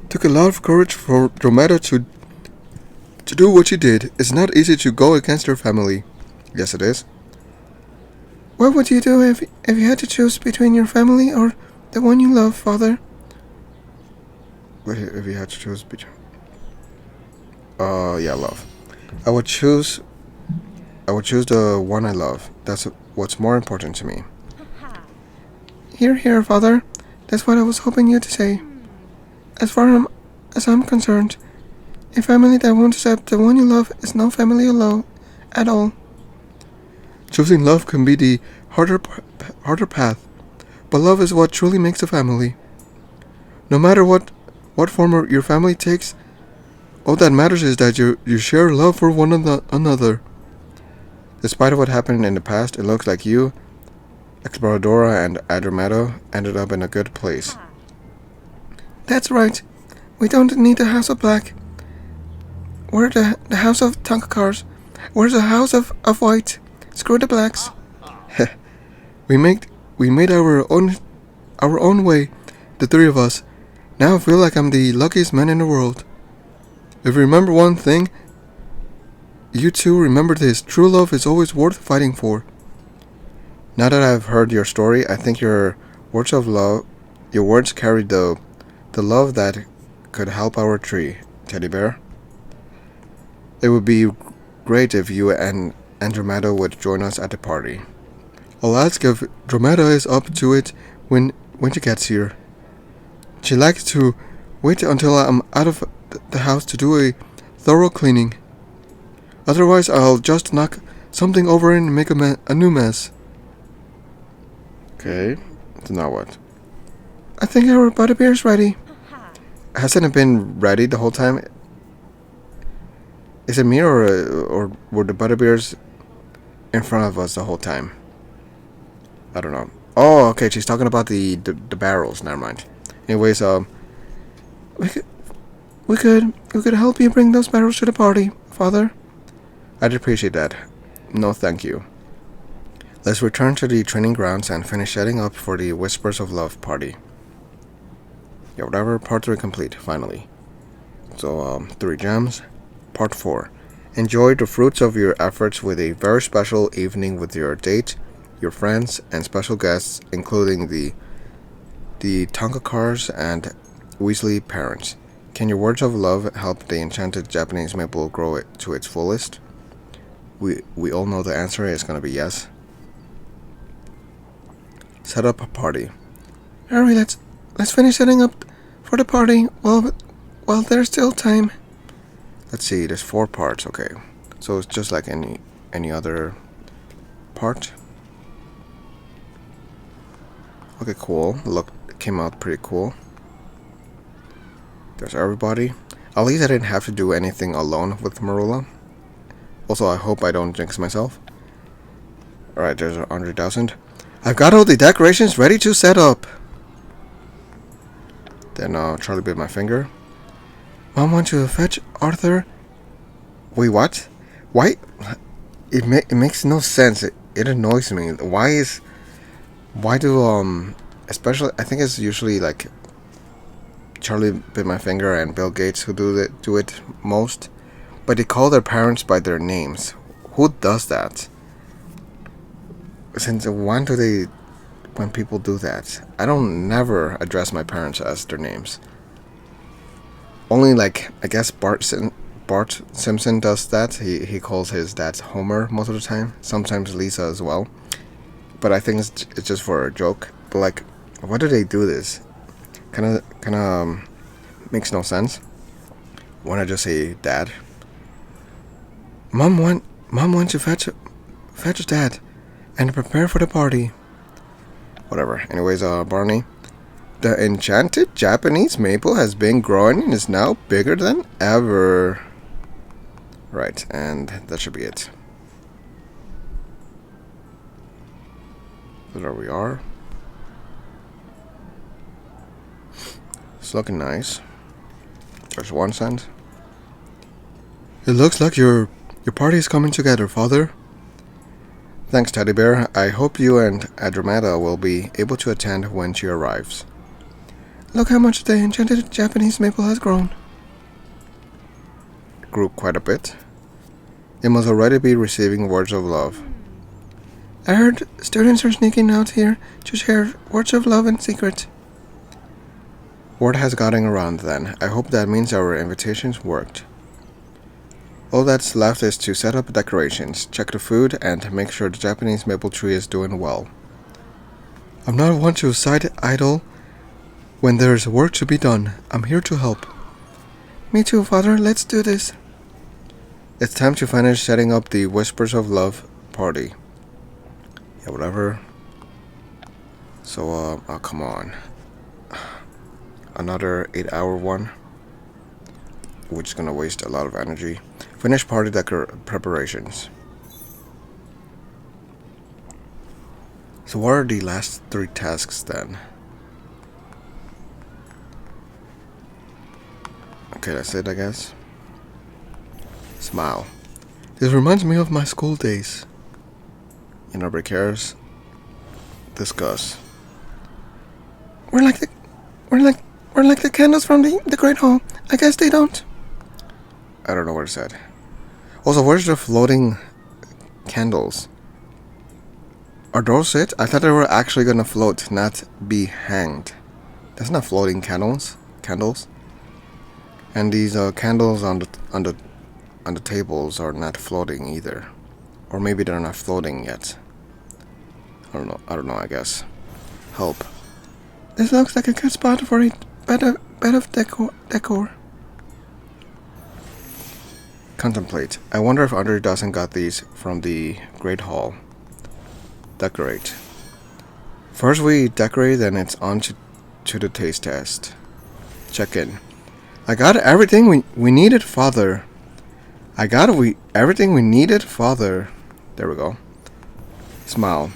Took a lot of courage for Dromeda to do what she did. It's not easy to go against her family. Yes, it is. What would you do if you had to choose between your family or the one you love, Father? What if you had to choose between? Yeah, love. I would choose the one I love. That's what's more important to me. Hear, Father. That's what I was hoping you to say. As far as I'm concerned, a family that won't accept the one you love is no family at all. Choosing love can be the harder path, but love is what truly makes a family. No matter what form your family takes, all that matters is that you share love for one another. Despite what happened in the past, it looks like you, Exploradora, and Andromeda ended up in a good place. That's right. We don't need the House of Black. We're the House of Tonka Cars. We're the House of White. Screw the blacks. We made our own way, the three of us. Now I feel like I'm the luckiest man in the world. If you remember one thing, you two remember this. True love is always worth fighting for. Now that I've heard your story, I think your words carried the love that could help our tree, Teddy Bear. It would be great if you and Andromeda would join us at the party. I'll ask if Dromeda is up to it when she gets here. She likes to wait until I'm out of the house to do a thorough cleaning. Otherwise, I'll just knock something over and make a new mess. Okay, so now what? I think our butterbeer's ready. Hasn't it been ready the whole time? Is it me or were the butterbeers in front of us the whole time? I don't know. Oh, okay, she's talking about the barrels. Never mind. Anyways, we could help you bring those barrels to the party, Father. I'd appreciate that. No thank you. Let's return to the training grounds and finish setting up for the Whispers of Love party. Yeah, whatever. Part 3 complete, finally. So, 3 gems. Part 4. Enjoy the fruits of your efforts with a very special evening with your date, your friends, and special guests, including the Tonka cars and Weasley parents. Can your words of love help the enchanted Japanese maple grow it to its fullest? We all know the answer is going to be yes. Set up a party. Harry, let's finish setting up for the party while there's still time. Let's see, there's 4 parts, okay. So it's just like any other part. Okay, cool. Look, it came out pretty cool. There's everybody. At least I didn't have to do anything alone with Marula. Also, I hope I don't jinx myself. Alright, there's 100,000. I've got all the decorations ready to set up. Then Charlie bit my finger. Mom wants to fetch Arthur. Wait, what? Why? It makes no sense. It annoys me. Why do especially I think it's usually like Charlie bit my finger and Bill Gates who do it most, but they call their parents by their names. Who does that? Since when people do that? I don't never address my parents as their names. Only like I guess Bart Simpson does that. He calls his dad Homer most of the time. Sometimes Lisa as well. But I think it's just for a joke. But like, why do they do this? Kind of makes no sense. Why not just say dad? Mom wants to fetch Dad and prepare for the party. Whatever. Anyways, Barney, the enchanted Japanese maple has been growing and is now bigger than ever. Right, and that should be it. So there we are. It's looking nice. There's 1 cent. It looks like your party is coming together, Father. Thanks, Teddy Bear. I hope you and Adramata will be able to attend when she arrives. Look how much the enchanted Japanese maple has grown. It grew quite a bit. It must already be receiving words of love. I heard students are sneaking out here to share words of love in secret. Word has gotten around then. I hope that means our invitations worked. All that's left is to set up decorations, check the food, and make sure the Japanese maple tree is doing well. I'm not one to sit idle when there's work to be done. I'm here to help. Me too, Father. Let's do this. It's time to finish setting up the Whispers of Love party. Yeah, whatever. So, oh, come on. Another 8-hour one, which is gonna waste a lot of energy. Finish party preparations. So what are the last 3 tasks then? Okay, that's it, I guess. Smile. This reminds me of my school days. Nobody cares. Discuss. We're like the candles from the Great Hall. I guess they don't. I don't know what it said. Also, where's the floating candles? Are those it? I thought they were actually gonna float, not be hanged. That's not floating candles. And these candles on the tables are not floating either. Or maybe they're not floating yet. I don't know, I guess. Help. This looks like a good spot for a bed of decor. Contemplate. I wonder if Andre doesn't got these from the Great Hall. Decorate. First we decorate, then it's on to the taste test. Check in. I got everything we needed, Father. Everything we needed, Father. There we go. Smile.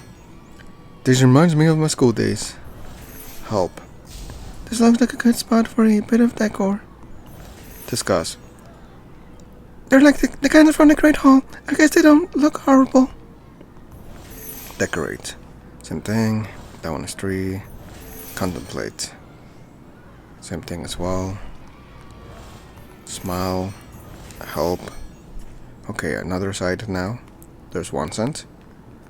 This reminds me of my school days. Help. This looks like a good spot for a bit of decor. Discuss. They're like the candles from the Great Hall. I guess they don't look horrible. Decorate. Same thing. That one is 3. Contemplate. Same thing as well. Smile. Help. Okay, another side now. There's 1 cent.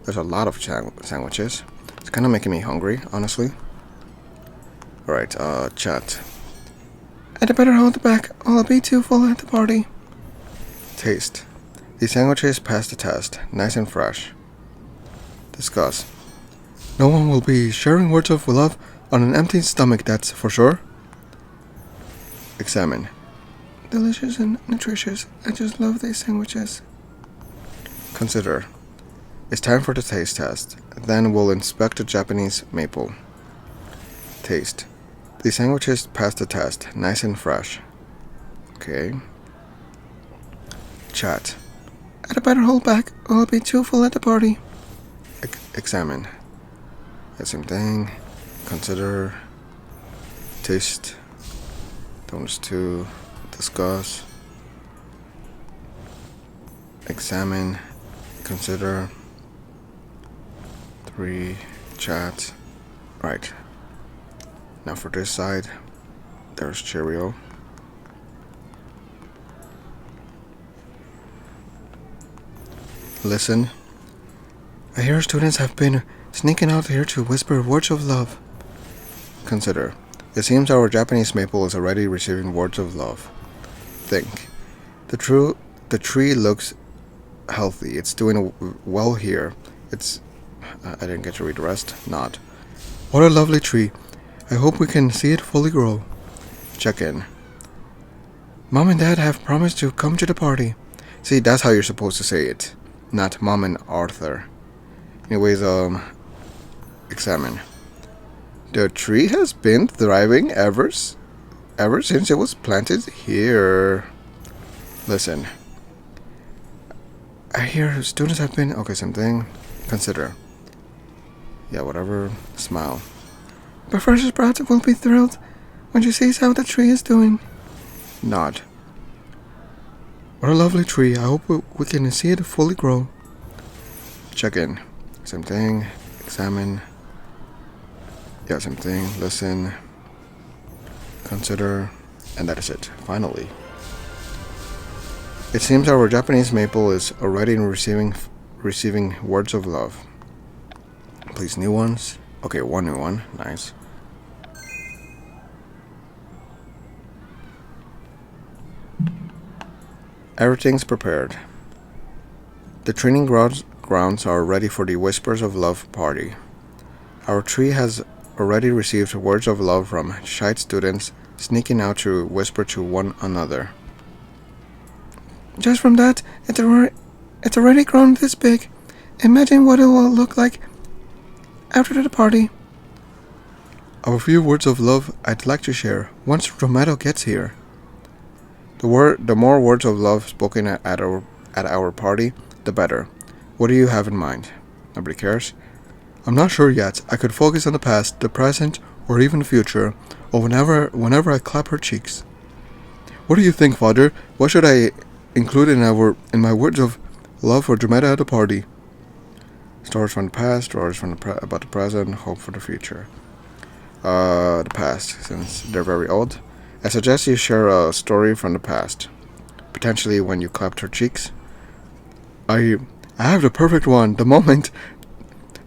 There's a lot of sandwiches. It's kind of making me hungry, honestly. Alright, chat. I'd better hold back, or I'll be too full at the party. Taste. These sandwiches pass the test. Nice and fresh. Discuss. No one will be sharing words of love on an empty stomach, that's for sure. Examine. Delicious and nutritious. I just love these sandwiches. Consider. It's time for the taste test. Then we'll inspect the Japanese maple. Taste. These sandwiches pass the test. Nice and fresh. Okay. Chat. I'd better hold back, or I'll be too full at the party. Examine. The same thing. Consider. Taste. Those 2. Discuss. Examine. Consider. 3. Chat. Right. Now for this side, there's Cheerio. Listen. I hear students have been sneaking out here to whisper words of love. Consider. It seems our Japanese maple is already receiving words of love. Think. The tree looks healthy. It's doing well here. I didn't get to read the rest. Nod. What a lovely tree. I hope we can see it fully grow. Check in. Mom and Dad have promised to come to the party. See, that's how you're supposed to say it. Not Mom and Arthur. Anyways, examine. The tree has been thriving ever since it was planted here. Listen. I hear students have been... Okay, same thing. Consider. Yeah, whatever. Smile. Professor Sprout will be thrilled when she sees how the tree is doing. Nod. What a lovely tree. I hope we can see it fully grow. Check in. Same thing. Examine. Yeah, same thing. Listen. Consider. And that is it. Finally. It seems our Japanese maple is already receiving words of love. Please, new ones. Okay, 1 new one. Nice. Everything's prepared. The training grounds are ready for the Whispers of Love party. Our tree has already received words of love from shy students sneaking out to whisper to one another. Just from that, it's already grown this big. Imagine what it will look like after the party. A few words of love I'd like to share once Romero gets here. The more words of love spoken at our party, the better. What do you have in mind? Nobody cares? I'm not sure yet. I could focus on the past, the present, or even the future, or whenever I clap her cheeks. What do you think, Father? What should I include in my words of love for Dramata at the party? Stories from the past, stories about the present, hope for the future. The past, since they're very old. I suggest you share a story from the past. Potentially when you clapped her cheeks. I have the perfect one. The moment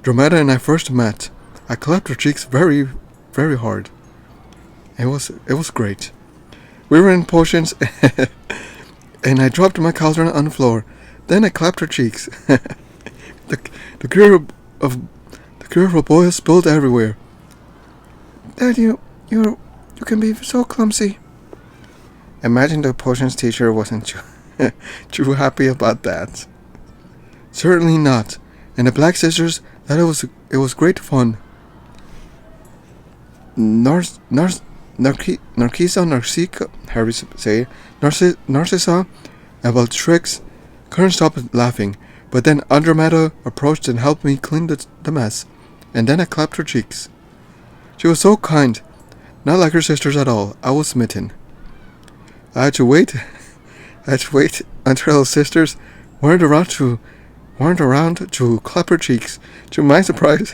Dramata and I first met, I clapped her cheeks very, very hard. It was great. We were in potions, and I dropped my cauldron on the floor. Then I clapped her cheeks. The curable boil spilled everywhere. Dad, you can be so clumsy. Imagine the potions teacher wasn't too happy about that. Certainly not. And the Black Sisters, it was great fun. Narcissa, however you say, Narcissa, about tricks, couldn't stop laughing. But then Andromeda approached and helped me clean the mess. And then I clapped her cheeks. She was so kind. Not like her sisters at all. I was smitten. I had to wait I'd wait until her sisters weren't around to clap her cheeks. To my surprise,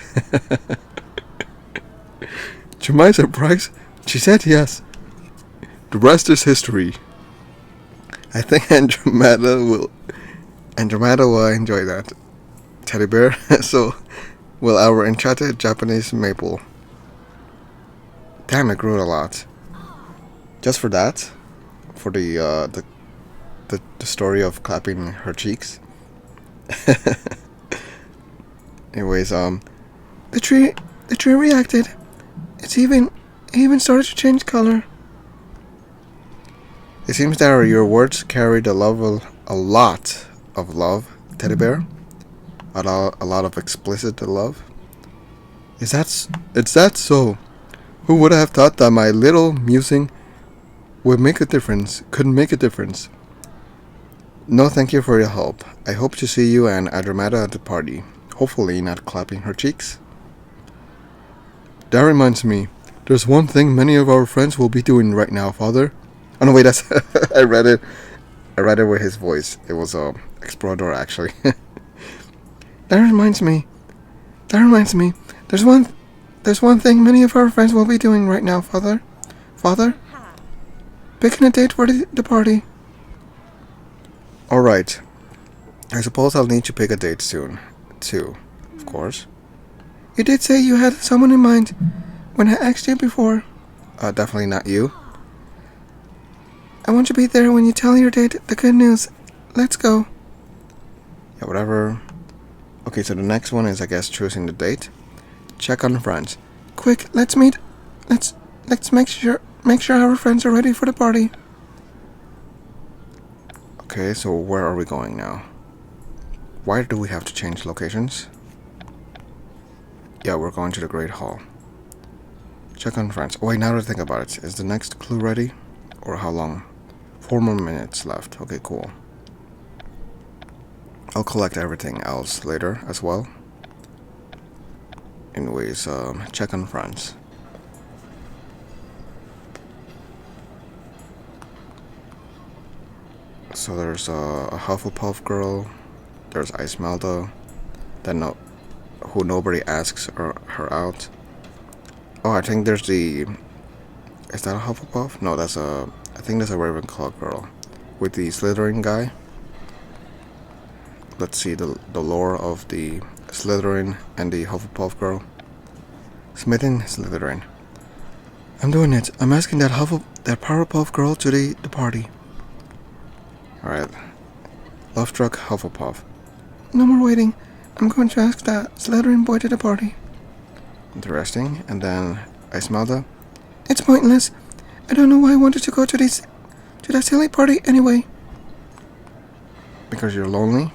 to my surprise, she said yes. The rest is history. I think Andromeda will enjoy that. Teddy bear. So will our enchanted Japanese maple. Damn, it grew a lot. Just for that, for the story of clapping her cheeks. Anyways, The tree reacted. It even started to change color. it seems that your words carried a lot of love, teddy bear. A lot of explicit love. Is that so? Who would have thought that my little musing would make a difference? Could make a difference. No, thank you for your help. I hope to see you and Andromeda at the party. Hopefully, not clapping her cheeks. That reminds me. There's one thing many of our friends will be doing right now, Father. Oh no, wait, that's I read it with his voice. It was Explorador actually. That reminds me. There's one thing many of our friends will be doing right now, Father. Father? Picking a date for the party. Alright. I suppose I'll need to pick a date soon. Too, of course. You did say you had someone in mind when I asked you before. Definitely not you. I want to be there when you tell your date the good news. Let's go. Yeah, whatever. Okay, so the next one is, I guess, choosing the date. Check on friends. Quick, let's meet. Let's make sure our friends are ready for the party. Okay, so where are we going now? Why do we have to change locations? Yeah, we're going to the Great Hall. Check on friends. Oh, wait, now that I think about it, is the next clue ready? Or how long? 4 more minutes left. Okay, cool. I'll collect everything else later as well. Anyways, check on friends. So there's a Hufflepuff girl. There's Icemelda. Then who nobody asks her out. Oh, I think there's the. Is that a Hufflepuff? No, that's a. I think that's a Ravenclaw girl with the Slytherin guy. Let's see the lore of the Slytherin and the Hufflepuff girl. Smitten Slytherin. I'm doing it. I'm asking that Powerpuff girl to the party. Alright. Lovestruck Hufflepuff. No more waiting. I'm going to ask that Slytherin boy to the party. Interesting. And then Icemelda. It's pointless. I don't know why I wanted to go to that silly party anyway. Because you're lonely.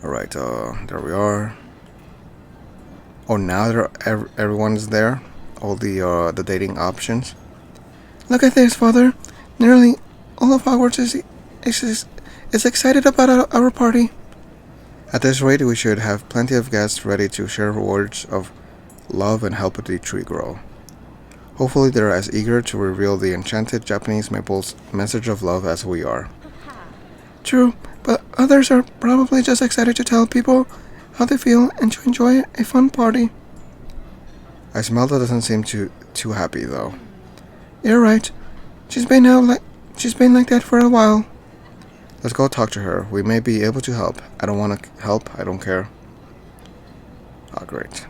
Alright, there we are. Oh, now everyone's there. All the dating options. Look at this, Father. Nearly all of Hogwarts is excited about our party. At this rate, we should have plenty of guests ready to share words of love and help the tree grow. Hopefully they're as eager to reveal the enchanted Japanese maple's message of love as we are. True, but others are probably just excited to tell people how they feel and to enjoy a fun party. Icemelda doesn't seem too happy though. You're right. She's been like that for a while. Let's go talk to her. We may be able to help. I don't want to help. I don't care. Ah, great.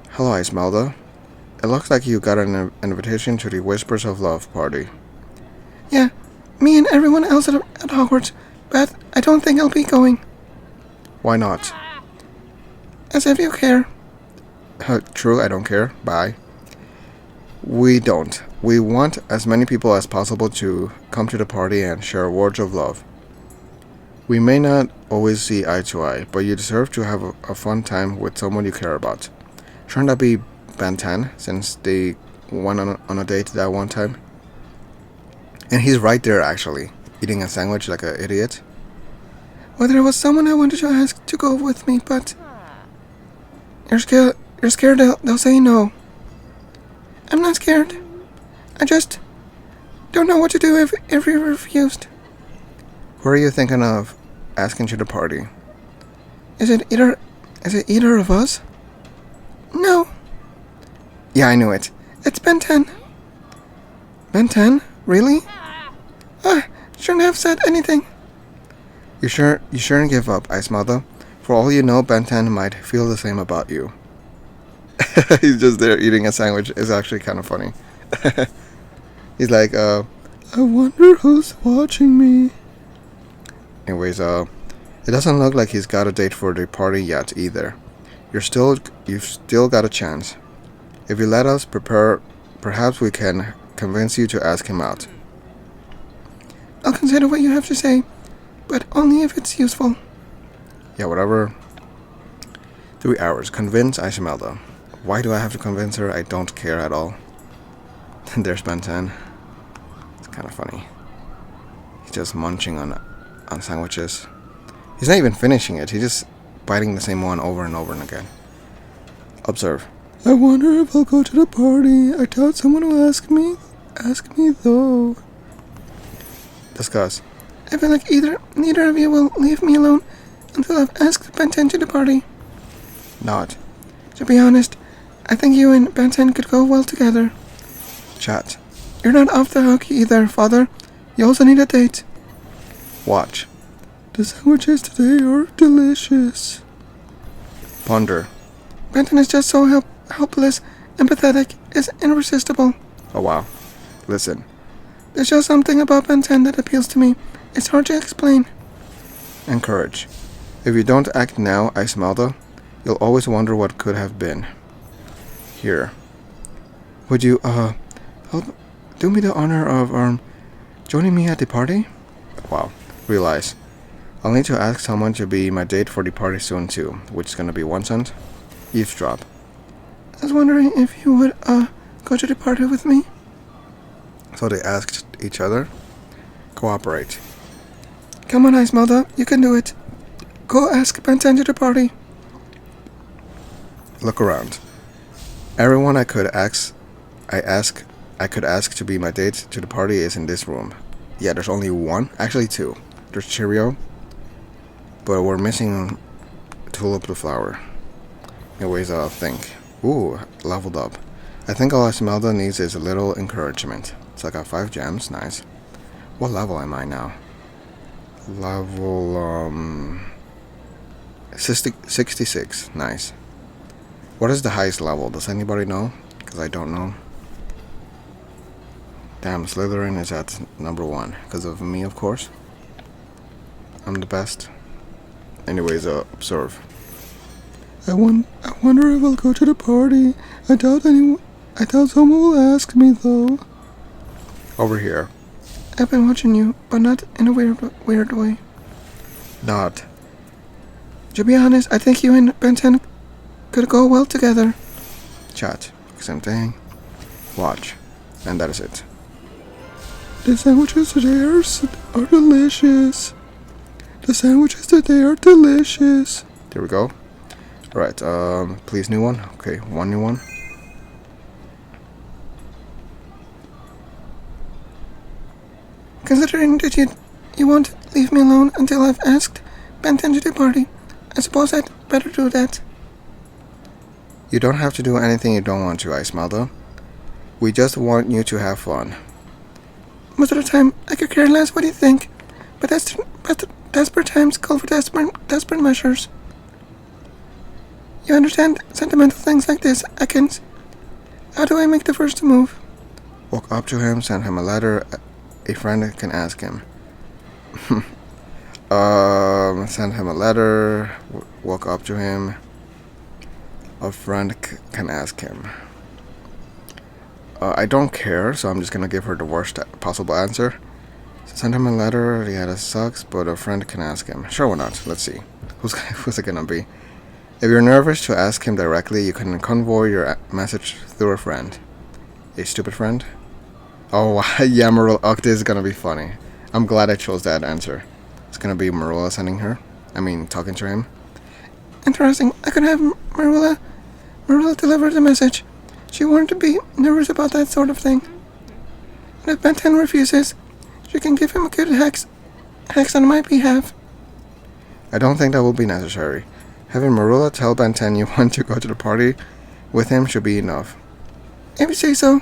Hello, Icemelda. It looks like you got an invitation to the Whispers of Love party. Yeah, me and everyone else at Hogwarts, but I don't think I'll be going. Why not? As if you care. True, I don't care. Bye. We don't. We want as many people as possible to come to the party and share words of love. We may not always see eye to eye, but you deserve to have a fun time with someone you care about. Shouldn't that be Bantan, since they went on a date that one time? And he's right there, actually, eating a sandwich like an idiot. Well, there was someone I wanted to ask to go with me, but you're scared they'll say no. I'm not scared. don't know what to do if you're refused. Who are you thinking of asking to the party? Is it either of us? No. Yeah, I knew it. It's Ben 10. Ben 10? Really? Shouldn't have said anything. You shouldn't give up, Ice Mother. For all you know, Ben 10 might feel the same about you. He's just there eating a sandwich. It's actually kind of funny. He's like, I wonder who's watching me. Anyways, it doesn't look like he's got a date for the party yet either. You've still got a chance. If you let us prepare, perhaps we can convince you to ask him out. I'll consider what you have to say, but only if it's useful. Yeah, whatever. 3 hours. Convince Isemelda. Why do I have to convince her? I don't care at all. There's Ben 10. It's kind of funny. He's just munching on sandwiches. He's not even finishing it. He's just biting the same one over and over and again. Observe. I wonder if I'll go to the party. I doubt someone will ask me. Ask me though. Discuss. I feel like neither of you will leave me alone until I've asked Ben 10 to the party. Nod. To be honest, I think you and Ben 10 could go well together. Chat. You're not off the hook either, Father. You also need a date. Watch. The sandwiches today are delicious. Ponder. Ben 10 is just so helpless and pathetic. It's irresistible. Oh wow. Listen. There's just something about Ben 10 that appeals to me. It's hard to explain. Encourage. If you don't act now, Isemelda, you'll always wonder what could have been. Here. Would you, help do me the honor of, joining me at the party? Wow. Realize. I'll need to ask someone to be my date for the party soon too, which is gonna be 1 cent. Eavesdrop. I was wondering if you would, go to the party with me? So they asked each other. Cooperate. Come on, Isemelda, you can do it. Go ask Ben 10 to the party. Look around. Everyone I could ask to be my date to the party is in this room. Yeah, there's only one. Actually 2. There's Cheerio. But we're missing Tulip the Flower. Anyways, I'll think. Ooh, leveled up. I think all Isemelda needs is a little encouragement. So I got 5 gems, nice. What level am I now? Level, 66, nice. What is the highest level? Does anybody know? Because I don't know. Damn, Slytherin is at number 1. Because of me, of course. I'm the best. Anyways, observe. I wonder if I'll go to the party. I doubt someone will ask me though. Over here. I've been watching you, but not in a weird way. Not. To be honest, I think you and Ben 10 could go well together. Chat. Same thing. Watch. And that is it. The sandwiches today are delicious. The sandwiches today are delicious. There we go. Alright, please new one. Okay, 1 new one. Considering that you won't leave me alone until I've asked Ben 10 to the party, I suppose I'd better do that. You don't have to do anything you don't want to, Isemelda. We just want you to have fun. Most of the time, I could care less what you think, but desperate times call for desperate measures. You understand sentimental things like this, Ekans? How do I make the first move? Walk up to him, send him a letter. A friend can ask him. Send him a letter. Walk up to him. A friend can ask him. I don't care, so I'm just gonna give her the worst possible answer. Send him a letter. Yeah, that sucks, but a friend can ask him. Sure, why not? Let's see. Who's it gonna be? If you're nervous to ask him directly, you can convoy your message through a friend. A stupid friend? Oh, yeah, Marilla. This is gonna be funny. I'm glad I chose that answer. It's gonna be Marilla sending her. Talking to him. Interesting. I could have Marilla deliver the message. She wanted to be nervous about that sort of thing. And if Ben 10 refuses, you can give him a good hex on my behalf. I don't think that will be necessary. Having Marula tell Ben 10 you want to go to the party with him should be enough. If you say so.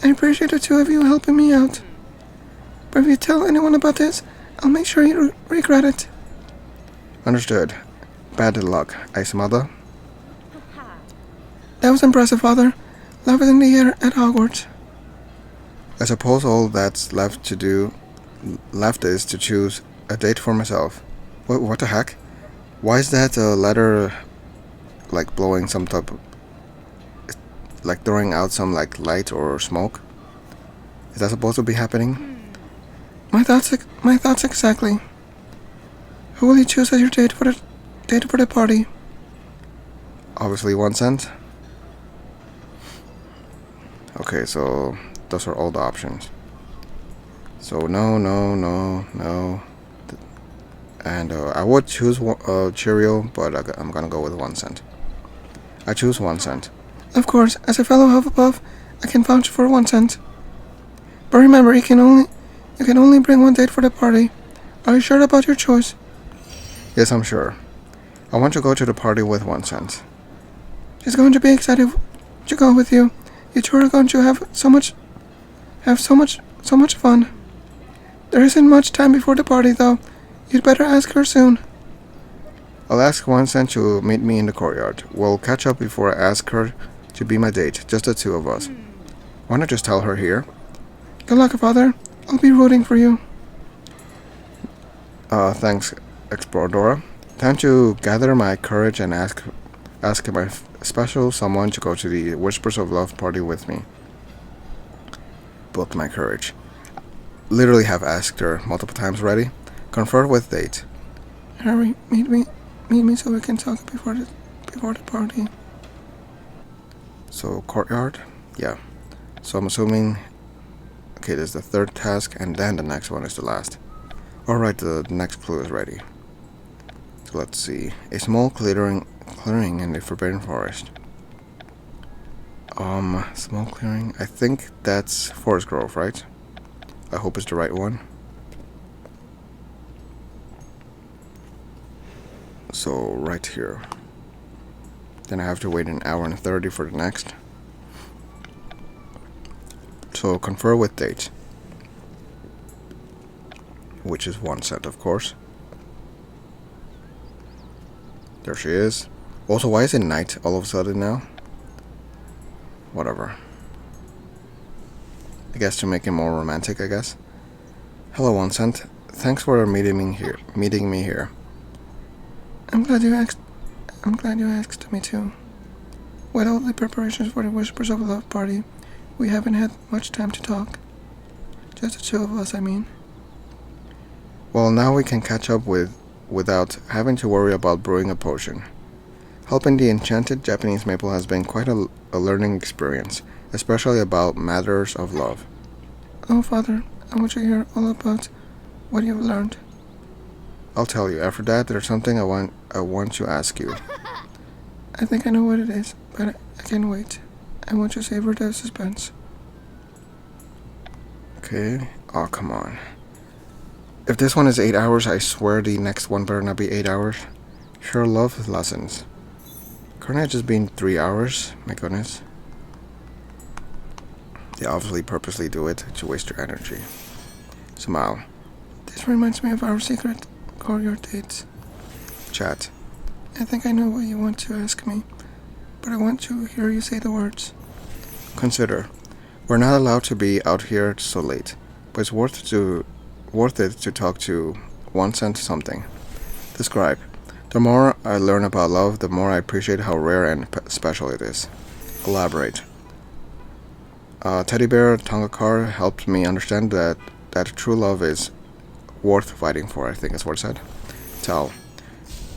I appreciate the two of you helping me out. But if you tell anyone about this, I'll make sure you regret it. Understood. Bad luck, Ice Mother. That was impressive, Father. Love is in the air at Hogwarts. I suppose all that's left is to choose a date for myself. What the heck? Why is that a letter like blowing some type of, like throwing out some like light or smoke? Is that supposed to be happening? My thoughts exactly. Who will you choose as your date for the party? Obviously 1 cent. Okay, so those are all the options. So no. And I would choose Cheerio, but I'm gonna go with 1 cent. I choose 1 cent. Of course, as a fellow Hufflepuff, I can vouch for 1 cent. But remember, you can only bring 1 date for the party. Are you sure about your choice? Yes, I'm sure. I want to go to the party with 1 cent. She's going to be excited to go with you. You two are going to have so much fun. There isn't much time before the party, though. You'd better ask her soon. I'll ask 1 cent to meet me in the courtyard. We'll catch up before I ask her to be my date, just the two of us. Why not just tell her here? Good luck, Father. I'll be rooting for you. Thanks, Exploradora. Time to gather my courage and ask my special someone to go to the Whispers of Love party with me. Book my courage. Literally have asked her multiple times already. Confer with date. Harry, meet me so we can talk before the party. So courtyard? Yeah. So I'm assuming, okay, there's the third task and then the next one is the last. Alright, the next clue is ready. So let's see. A small clearing in the Forbidden Forest. Small clearing. I think that's Forest Grove, right? I hope it's the right one. So right here. Then I have to wait 1 hour and 30 for the next. So confer with date, which is 1 cent, of course. There she is. Also, why is it night all of a sudden now? Whatever. I guess to make it more romantic, I guess. Hello, 1 cent. Thanks for meeting me here. I'm glad you asked me too. With all the preparations for the Whispers of Love party, we haven't had much time to talk. Just the two of us, I mean. Well, now we can catch up without having to worry about brewing a potion. Helping the enchanted Japanese maple has been quite a learning experience, especially about matters of love. Oh, Father, I want to hear all about what you've learned. I'll tell you. After that, there's something I want to ask you. I think I know what it is, but I can't wait. I want to savor the suspense. Okay. Oh, come on. If this one is 8 hours, I swear the next one better not be 8 hours. Sure love lessons. Couldn't it just been 3 hours? My goodness. They obviously purposely do it to waste your energy. Smile. This reminds me of our secret courtyard dates. Chat. I think I know what you want to ask me, but I want to hear you say the words. Consider. We're not allowed to be out here so late, but it's worth it to talk to 1 cent something. Describe. The more I learn about love, the more I appreciate how rare and special it is. Elaborate. Teddy Bear Tongakar helped me understand that true love is worth fighting for, I think is what it said. Tell.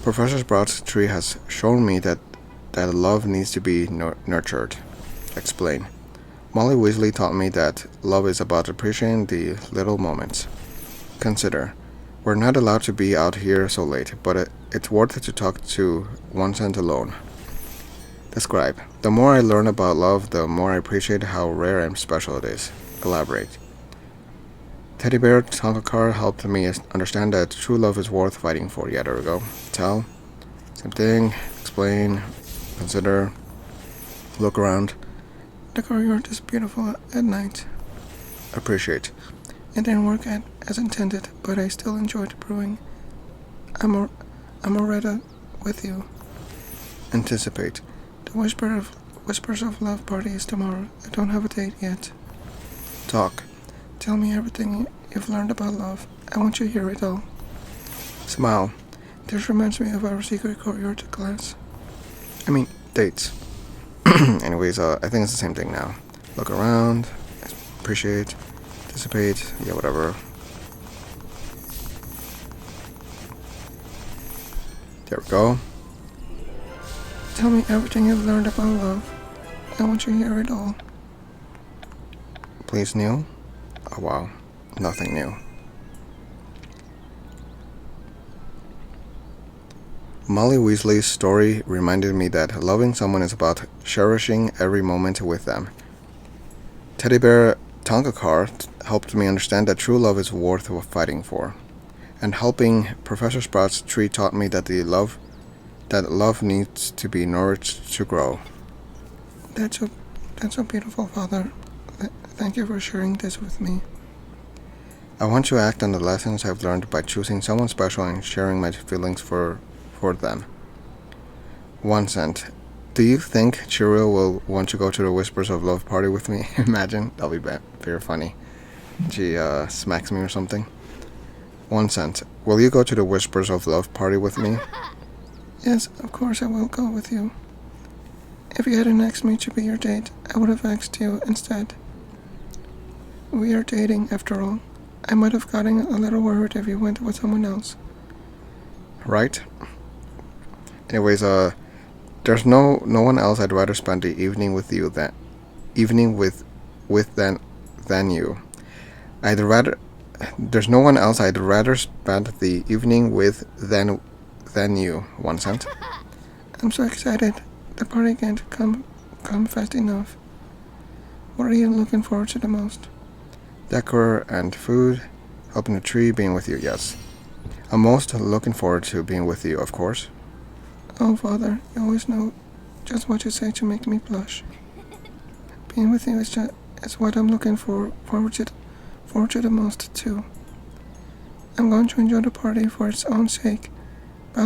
Professor Sprout's tree has shown me that love needs to be nurtured. Explain. Molly Weasley taught me that love is about appreciating the little moments. Consider. We're not allowed to be out here so late, but it's worth it to talk to 1 cent alone. Describe. The more I learn about love, the more I appreciate how rare and special it is. Elaborate. Teddy Bear Tonka helped me understand that true love is worth fighting for. Yeah, there we go. Tell. Same thing. Explain. Consider. Look around. The courtyard is beautiful at night. Appreciate. It didn't work as intended, but I still enjoyed brewing. I'm already with you. Anticipate. The Whispers of Love party is tomorrow. I don't have a date yet. Talk. Tell me everything you've learned about love. I want you to hear it all. Smile. This reminds me of our secret courtyard class. Dates. Anyways, I think it's the same thing now. Look around. Appreciate. Anticipate. Yeah, whatever. There we go. Tell me everything you've learned about love. I want you to hear it all. Please kneel. Oh wow. Nothing new. Molly Weasley's story reminded me that loving someone is about cherishing every moment with them. Teddy Bear Tonka helped me understand that true love is worth fighting for. And helping Professor Sprout's tree taught me that love needs to be nourished to grow. That's so beautiful, Father. Thank you for sharing this with me. I want to act on the lessons I've learned by choosing someone special and sharing my feelings for them. 1 cent. Do you think Cheerio will want to go to the Whispers of Love party with me? Imagine. That'll be very funny. She smacks me or something. 1 cent. Will you go to the Whispers of Love party with me? Yes, of course I will go with you. If you hadn't asked me to be your date, I would have asked you instead. We are dating, after all. I might have gotten a little worried if you went with someone else. Right? Anyways, there's no one else I'd rather spend the evening with than you. There's no one else I'd rather spend the evening with than you. 1 cent. I'm so excited. The party can't come fast enough. What are you looking forward to the most? Decor and food. Helping the tree, being with you, yes. I'm most looking forward to being with you, of course. Oh, Father, you always know just what you say to make me blush. Being with you is what I'm looking forward to the most, too. I'm going to enjoy the party for its own sake, but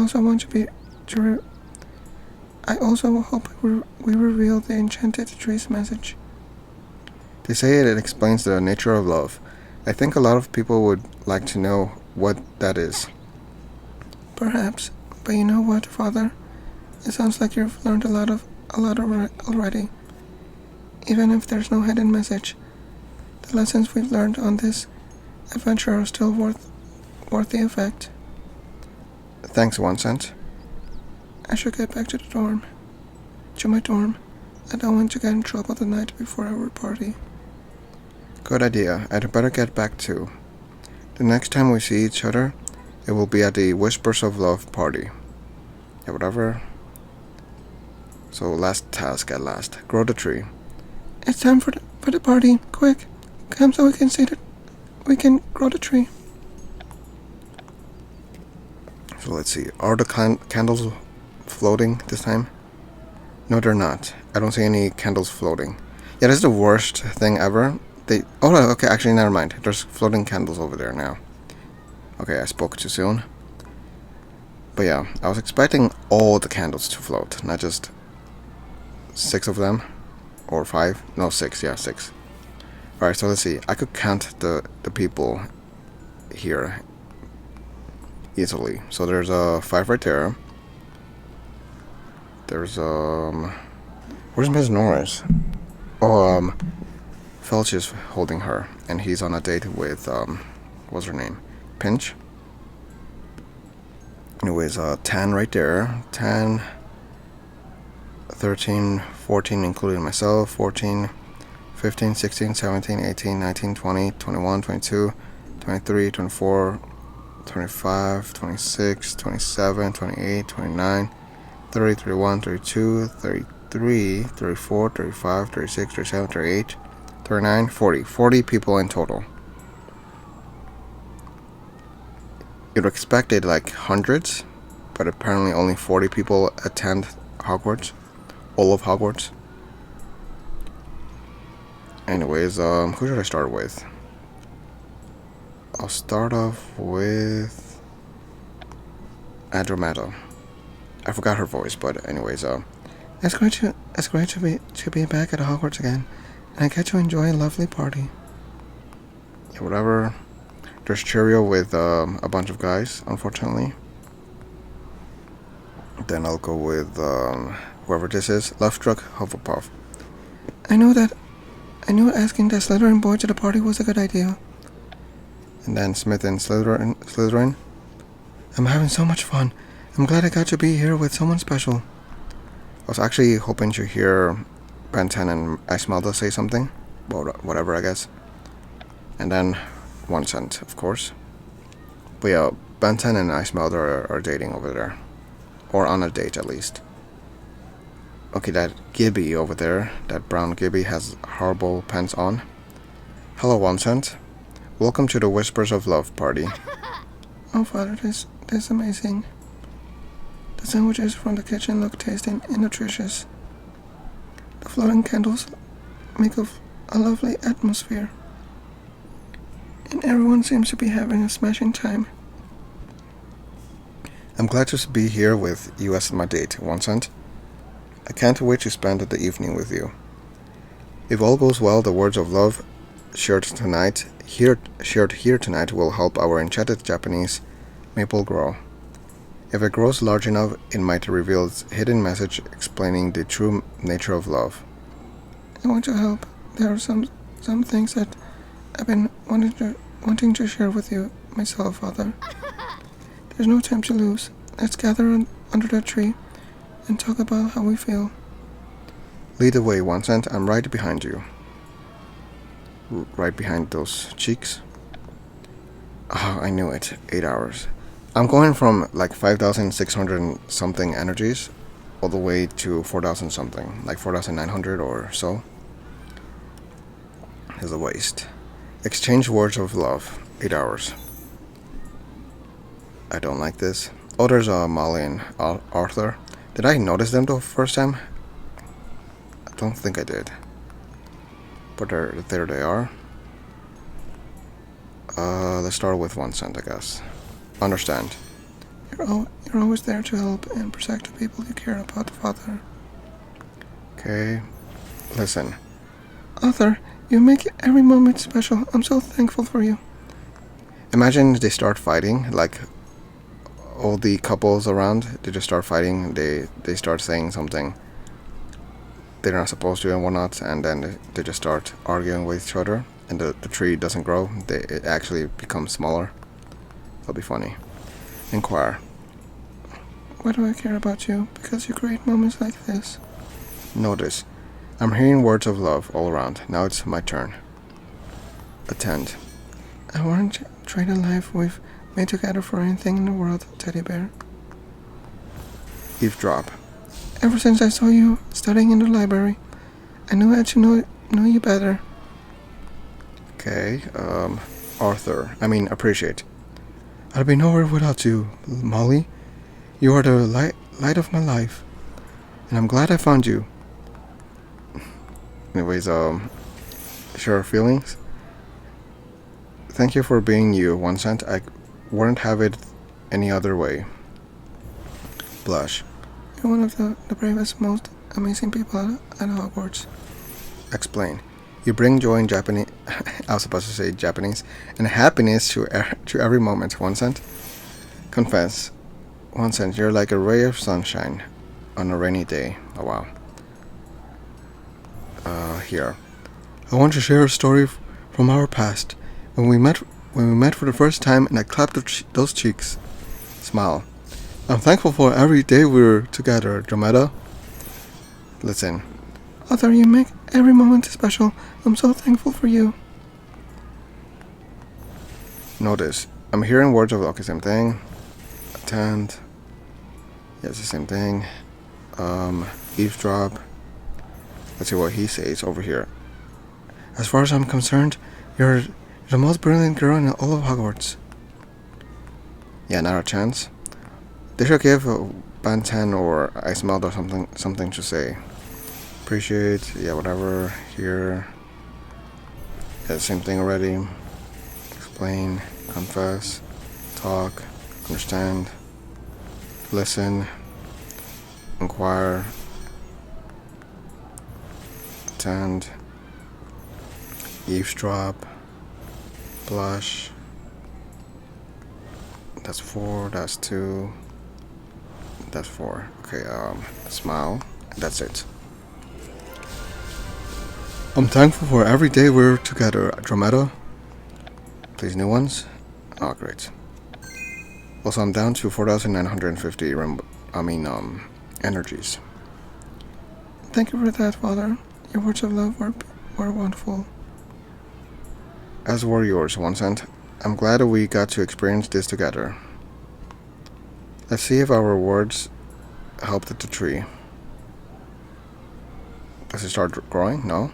I also hope we reveal the enchanted tree's message. They say it explains the nature of love. I think a lot of people would like to know what that is. Perhaps, but you know what, Father? It sounds like you've learned a lot already. Even if there's no hidden message, the lessons we've learned on this adventure are still worth the effect. Thanks, 1 cent. I should get back to my dorm. I don't want to get in trouble the night before our party. Good idea. I'd better get back too. The next time we see each other, it will be at the Whispers of Love party. Yeah, whatever. So last task at last. Grow the tree. It's time for the party. Quick, come so we can grow the tree. So let's see. Are the candles floating this time? No, they're not. I don't see any candles floating. Yeah, this is the worst thing ever. Okay, actually, never mind. There's floating candles over there now. Okay, I spoke too soon. But yeah, I was expecting all the candles to float, not just 6 of them. Or 5. No, 6. Yeah, 6. Alright, so let's see. I could count the people here easily. So there's 5 right there. There's where's Miss Norris? Oh, Felch is holding her, and he's on a date with what's her name? Pinch. Anyways, 10 right there. 10, 13, 14 including myself. 14, 15, 16, 17, 18, 19, 20, 21, 22, 23, 24, 25, 26, 27, 28, 29, 30, 31, 32, 33, 34, 35, 36, 37, 38, 39, 40. 40 people in total. You'd expected like hundreds, but apparently only 40 people attend Hogwarts. All of Hogwarts. Anyways, who should I start with? I'll start off with Andromeda. I forgot her voice, but anyways, It's great to be back at Hogwarts again, and I get to enjoy a lovely party. yeah, whatever. There's Cheerio with a bunch of guys, unfortunately. Then I'll go with whoever this is, Lovestruck Hufflepuff. I knew asking the Slytherin boy to the party was a good idea. And then Smith and Slytherin. I'm having so much fun. I'm glad I got to be here with someone special. I was actually hoping to hear Ben 10 and Esmeralda say something. Well, whatever, I guess. And then 1 cent, of course. But yeah, Ben 10 and Esmeralda are dating over there. Or on a date, at least. Okay, that Gibby over there, that brown Gibby, has horrible pants on. Hello, 1 cent. Welcome to the Whispers of Love party. Oh, Father, this is amazing. The sandwiches from the kitchen look tasty and nutritious. The floating candles make a lovely atmosphere. And everyone seems to be having a smashing time. I'm glad to be here with you as my date, 1 cent. I can't wait to spend the evening with you. If all goes well, the words of love shared here tonight will help our enchanted Japanese maple grow. If it grows large enough, it might reveal its hidden message explaining the true nature of love. I want to help. There are some things that I've been wanting to share with you myself, Father. There's no time to lose. Let's gather under the tree and talk about how we feel. Lead the way, 1 cent. I'm right behind you. Right behind those cheeks. Oh, I knew it. 8 hours. I'm going from like 5,600 something energies all the way to 4,000 something, like 4,900 or so. Is a waste. Exchange words of love. 8 hours. I don't like this. Oh, there's Molly and Arthur. Did I notice them the first time? I don't think I did. But there they are. Let's start with 1 cent, I guess. Understand. You're always there to help and protect the people you care about, Father. Okay. Listen. Arthur, you make every moment special. I'm so thankful for you. Imagine they start fighting, like all the couples around, they just start fighting, they start saying something they're not supposed to and whatnot, and then they just start arguing with each other, and the tree doesn't grow, it actually becomes smaller. That'll be funny. Inquire. Why do I care about you? Because you create moments like this. Notice. I'm hearing words of love all around. Now it's my turn. Attend. I wouldn't trade a life we've made together for anything in the world, Teddy Bear. Eavesdrop. Ever since I saw you studying in the library, I knew I had to know you better. Okay, appreciate. I'd be nowhere without you, Molly. You are the light of my life, and I'm glad I found you. Anyways, share feelings. Thank you for being you, 1 cent. I wouldn't have it any other way. Blush. You're one of the bravest, most amazing people at Hogwarts. Explain. You bring joy in Japanese. I was supposed to say Japanese, and happiness to every moment, 1 cent. Confess. 1 cent. You're like a ray of sunshine on a rainy day. Oh wow. Here. I want to share a story from our past. When we met for the first time, and I clapped those cheeks. Smile. I'm thankful for every day we're together, Andromeda. Listen. Arthur, you make every moment special. I'm so thankful for you. Notice. I'm hearing words of okay, same thing. Attend. Yeah, it's the same thing. Eavesdrop. Let's see what he says over here. As far as I'm concerned, you're the most brilliant girl in all of Hogwarts. Yeah, not a chance. They should give Bantan or I smelled or something to say. Appreciate, yeah, whatever. Here, yeah, same thing already. Explain, confess, talk, understand, listen, inquire, attend, eavesdrop, blush. That's 4, that's 2, that's 4. Okay, smile, that's it. I'm thankful for every day we're together, Andromeda. Please, new ones? Oh, great. Also, I'm down to 4,950 energies. Thank you for that, Father. Your words of love were wonderful. As were yours, 1 cent. I'm glad that we got to experience this together. Let's see if our words helped the tree. Does it start growing? No.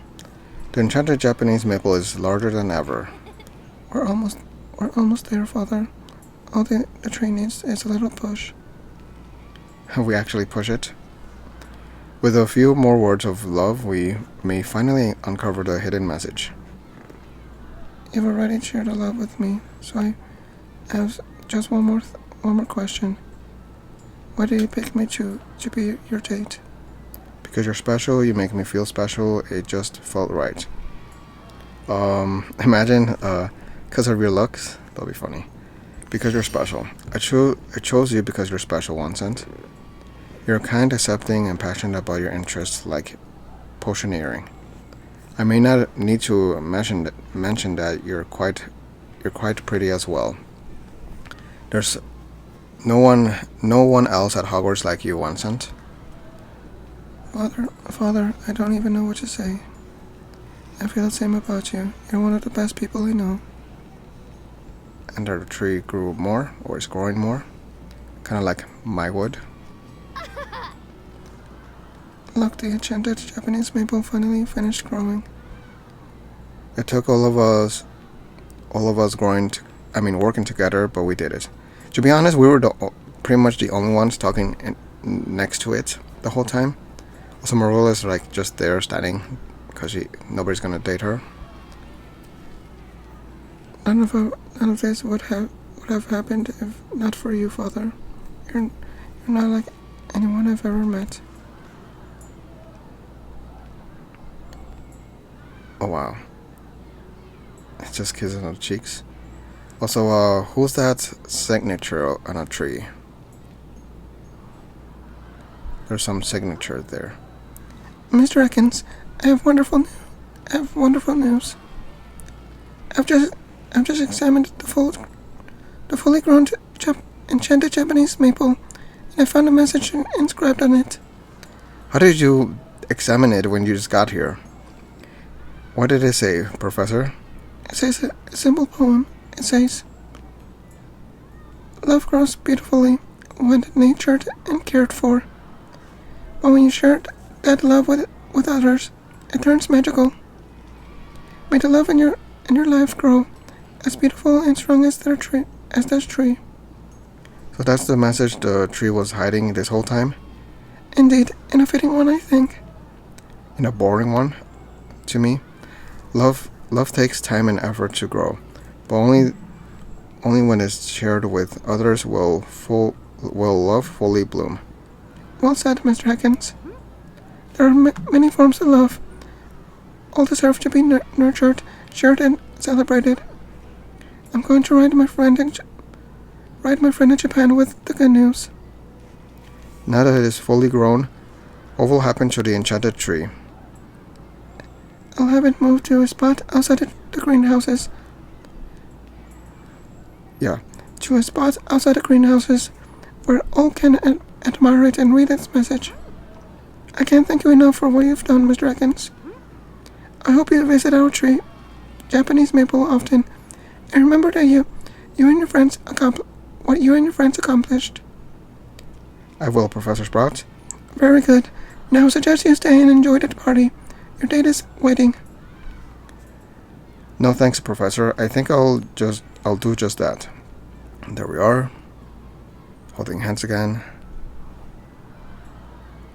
The enchanted Japanese maple is larger than ever. We're almost there, Father. All the tree needs is a little push. Have we actually pushed it? With a few more words of love, we may finally uncover the hidden message. You've already shared a love with me, so I have just one more question. Why did you pick me to be your date? Because you're special, you make me feel special, it just felt right. Imagine, because of your looks, that'll be funny. Because you're special. I chose you because you're special, 1 cent. You're kind, accepting, and passionate about your interests, like potioneering. I may not need to mention that you're quite pretty as well. There's no one else at Hogwarts like you, 1 cent. Father, I don't even know what to say. I feel the same about you. You're one of the best people I know. And the tree grew more, or is growing more. Kind of like my wood. Look, the enchanted Japanese maple finally finished growing. It took all of us working together, but we did it. To be honest, we were pretty much the only ones talking next to it the whole time. Also, Marilla's like just there standing because nobody's gonna date her. None of this would have happened if not for you, Father. You're not like anyone I've ever met. Oh wow. It's just kisses on the cheeks. Also, who's that signature on a tree? There's some signature there. Mr. Atkins, I have wonderful news. I've just examined the fully grown enchanted Japanese maple, and I found a message inscribed on it. How did you examine it when you just got here? What did it say, Professor? It says a simple poem. It says, "Love grows beautifully when nurtured and cared for. But when you share that love with others, it turns magical. May the love in your life grow as beautiful and strong as this tree." So that's the message the tree was hiding this whole time? Indeed, and a fitting one, I think. And a boring one, to me. Love takes time and effort to grow, but only when it's shared with others will love fully bloom. Well said, Mr. Atkins. There are many forms of love. All deserve to be nurtured, shared, and celebrated. I'm going to write my friend in Japan with the good news. Now that it is fully grown, what will happen to the enchanted tree? I'll have it moved to a spot outside the greenhouses. Yeah. To a spot outside the greenhouses where all can admire it and read its message. I can't thank you enough for what you've done, Mr. Atkins. I hope you visit our tree, Japanese maple, often, and remember that what you and your friends accomplished. I will, Professor Sprout. Very good. Now I suggest you stay and enjoy the party. Your date is waiting. No thanks, Professor. I think I'll do just that. There we are. Holding hands again.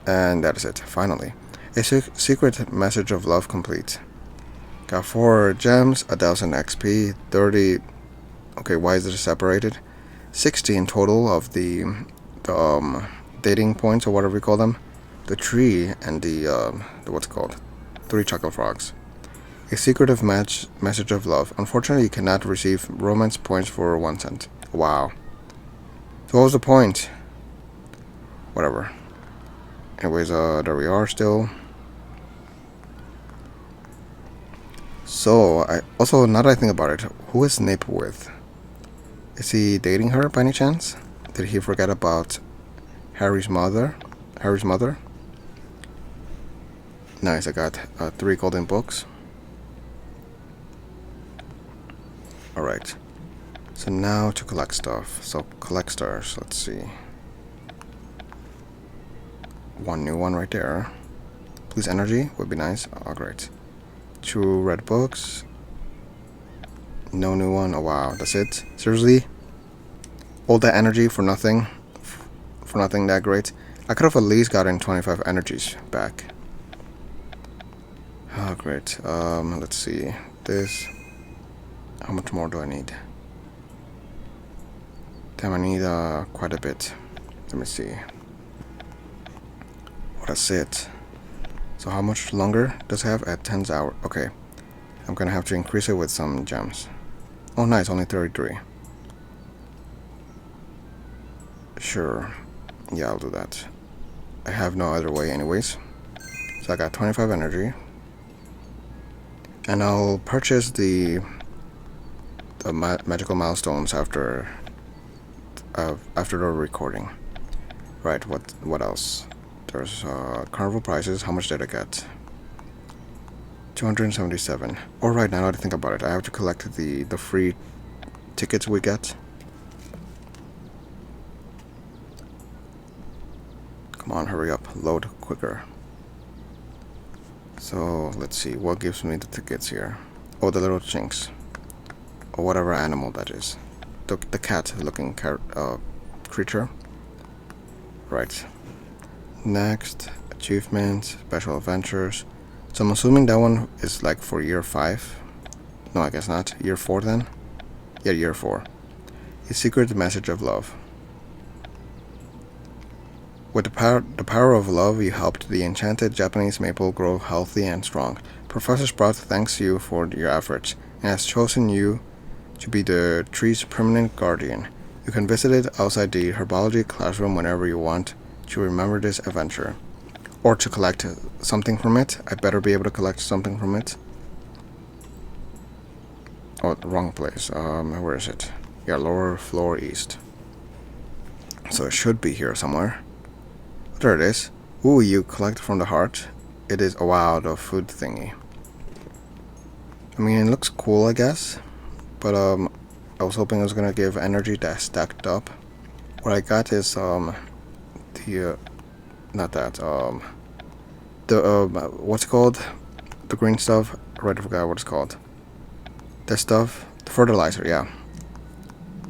And that is it, finally. A secret message of love complete. Got 4 gems, 1000 XP, 30... Okay, why is it separated? 60 in total of the dating points, or whatever we call them. The tree and the what's it called? 3 chocolate frogs. A secretive message of love. Unfortunately, you cannot receive romance points for 1 cent. Wow. So what was the point? Whatever. Anyways, there we are still. So, now that I think about it, who is Snape with? Is he dating her by any chance? Did he forget about Harry's mother? Nice, I got 3 golden books. Alright. So now to collect stuff. So collect stars, let's see. 1 new one right there. Please energy would be nice. Oh great. 2 red books. No new one. Oh wow, that's it? Seriously? All that energy for nothing? For nothing that great? I could have at least gotten 25 energies back. Oh great. Let's see. This. How much more do I need? Damn, I need quite a bit. Let me see. Oh, that's it. So how much longer does it have? At 10 hours. Okay. I'm gonna have to increase it with some gems. Oh nice, only 33. Sure. Yeah, I'll do that. I have no other way anyways. So I got 25 energy. And I'll purchase the magical milestones after the recording. Right, what else? There's carnival prices. How much did I get? 277. Alright, now that I think about it, I have to collect the free tickets we get. Come on, hurry up. Load quicker. So, let's see. What gives me the tickets here? Oh, the little chinks. Or whatever animal that is. The cat-looking creature. Right. Next, achievements, special adventures. So I'm assuming that one is like for year 5. No, I guess not. Year 4 then? Yeah, year 4. A secret message of love. With the power of love, you helped the enchanted Japanese maple grow healthy and strong. Professor Sprout thanks you for your efforts and has chosen you to be the tree's permanent guardian. You can visit it outside the herbology classroom whenever you want to remember this adventure. Or to collect something from it. I better be able to collect something from it. Oh, wrong place. Where is it? Yeah, lower floor east. So it should be here somewhere. There it is. Ooh, you collect from the heart. It is, oh wow, the food thingy. I mean, it looks cool, I guess. But, I was hoping it was gonna give energy that stacked up. What I got is, not that, what's it called? The green stuff? I already forgot what it's called. This stuff? The fertilizer, yeah.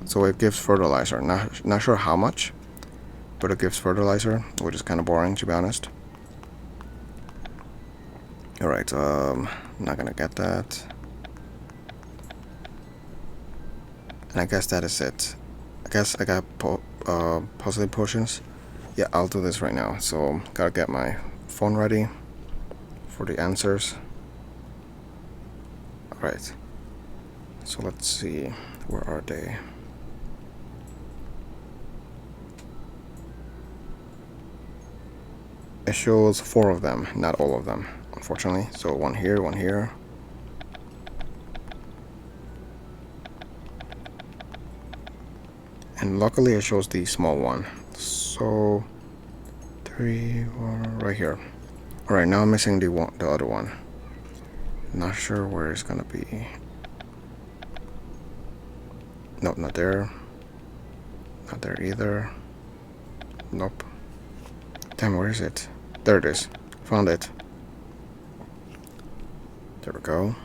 So it gives fertilizer. Not sure how much, but it gives fertilizer, which is kind of boring, to be honest. Alright, not gonna get that. And I guess that is it. I guess I got puzzle potions. Yeah, I'll do this right now. So, gotta get my phone ready for the answers. Alright. So let's see. Where are they? It shows 4 of them, not all of them, unfortunately. So one here, one here. And luckily it shows the small one. So 3, 1, right here. Alright, now I'm missing the other one. Not sure where it's gonna be. Nope, not there. Not there either. Nope. Damn, where is it? There it is. Found it. There we go.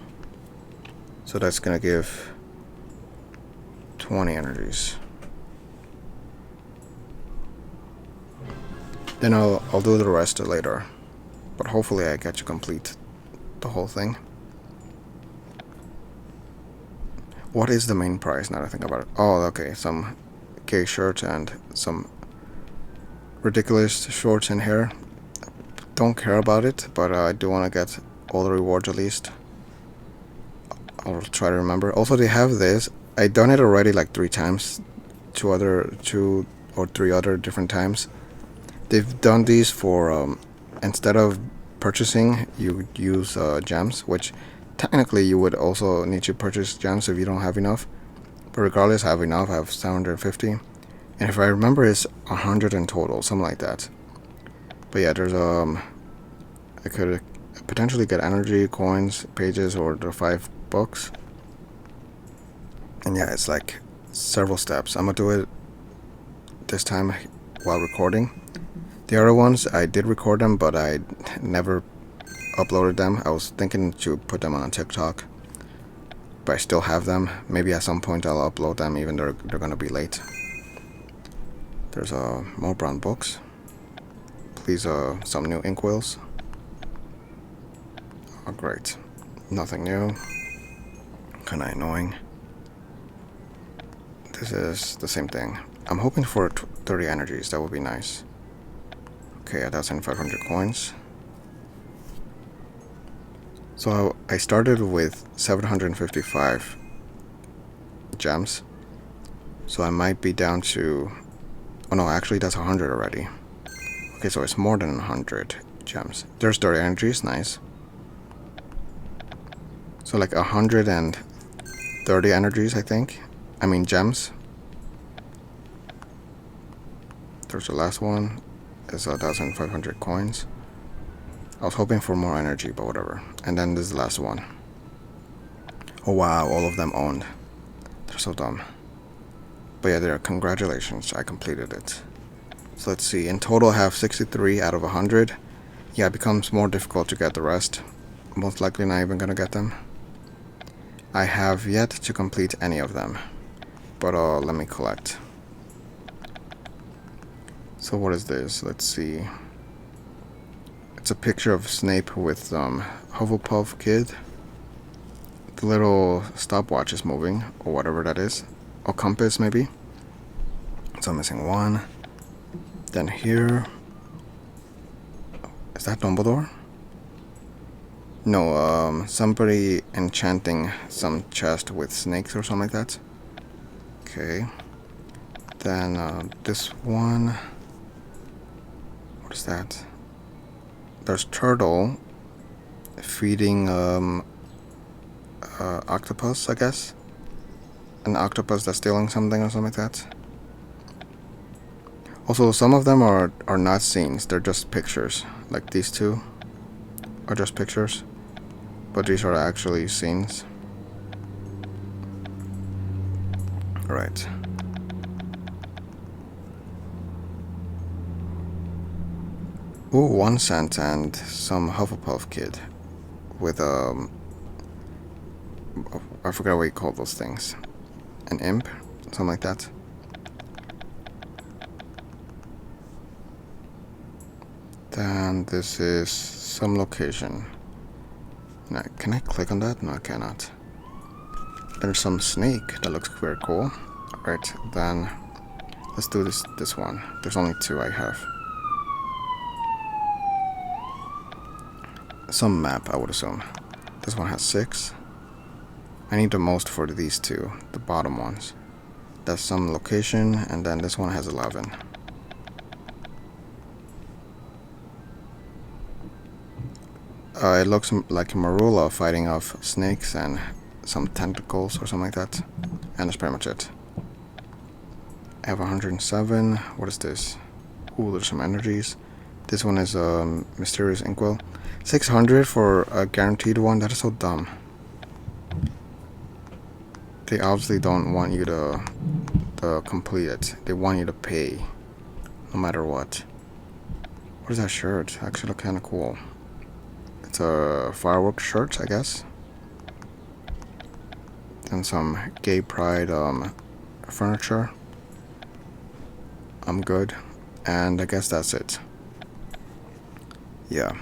So that's gonna give 20 energies. Then I'll do the rest later. But hopefully I get to complete the whole thing. What is the main prize now that I think about it? Oh, okay, some gay shirts and some ridiculous shorts in here. Don't care about it, but I do want to get all the rewards at least. I'll try to remember. Also, they have this. I done it already like 3 times. 2 or 3 other different times. They've done these for, instead of purchasing, you use gems, which technically you would also need to purchase gems if you don't have enough. But regardless, I have enough. I have 750. And if I remember, it's 100 in total, something like that. But yeah, there's I could potentially get energy, coins, pages, or the 5 books. And yeah, it's like several steps. I'm gonna do it this time while recording. The other ones, I did record them, but I never uploaded them. I was thinking to put them on TikTok, but I still have them. Maybe at some point I'll upload them, even though they're gonna be late. There's more brown books. Please, some new inkwells. Oh, great. Nothing new. Kinda annoying. This is the same thing. I'm hoping for 30 energies. That would be nice. Okay, 1,500 coins. So I started with 755 gems. So I might be down to... Oh no, actually that's 100 already. Okay, so it's more than 100 gems. There's 30 energies, nice. So like 130 energies, I think. I mean gems. There's the last one. It's 1,500 coins. I was hoping for more energy, but whatever. And then this is the last one. Oh wow, all of them owned. They're so dumb. But yeah, there. Congratulations, I completed it. So let's see. In total, I have 63 out of 100. Yeah, it becomes more difficult to get the rest. Most likely not even gonna get them. I have yet to complete any of them. But let me collect. So what is this? Let's see. It's a picture of Snape with Hufflepuff kid. The little stopwatch is moving, or whatever that is. Or compass, maybe. So I'm missing one. Then here. Is that Dumbledore? No, somebody enchanting some chest with snakes or something like that. Okay. Then this one. What is that? There's turtle feeding octopus, I guess. An octopus that's stealing something or something like that. Also, some of them are not scenes, they're just pictures. Like these two are just pictures, but these are actually scenes. Right. Ooh, 1 cent and some Hufflepuff kid with I forgot what you call those things. An imp? Something like that. Then this is some location. Now, can I click on that? No, I cannot. There's some snake that looks very cool. Alright, then let's do this one. There's only 2 I have. Some map, I would assume. This one has 6. I need the most for these 2, the bottom ones. That's some location, and then this one has 11. It looks like Marula fighting off snakes and some tentacles or something like that. And that's pretty much it. I have 107. What is this? Ooh, there's some energies. This one is a mysterious inkwell. 600 for a guaranteed one. That is so dumb. They obviously don't want you to complete it. They want you to pay, no matter what. What is that shirt? Actually, look kind of cool. It's a fireworks shirt, I guess. Then some gay pride furniture. I'm good. And I guess that's it. Yeah.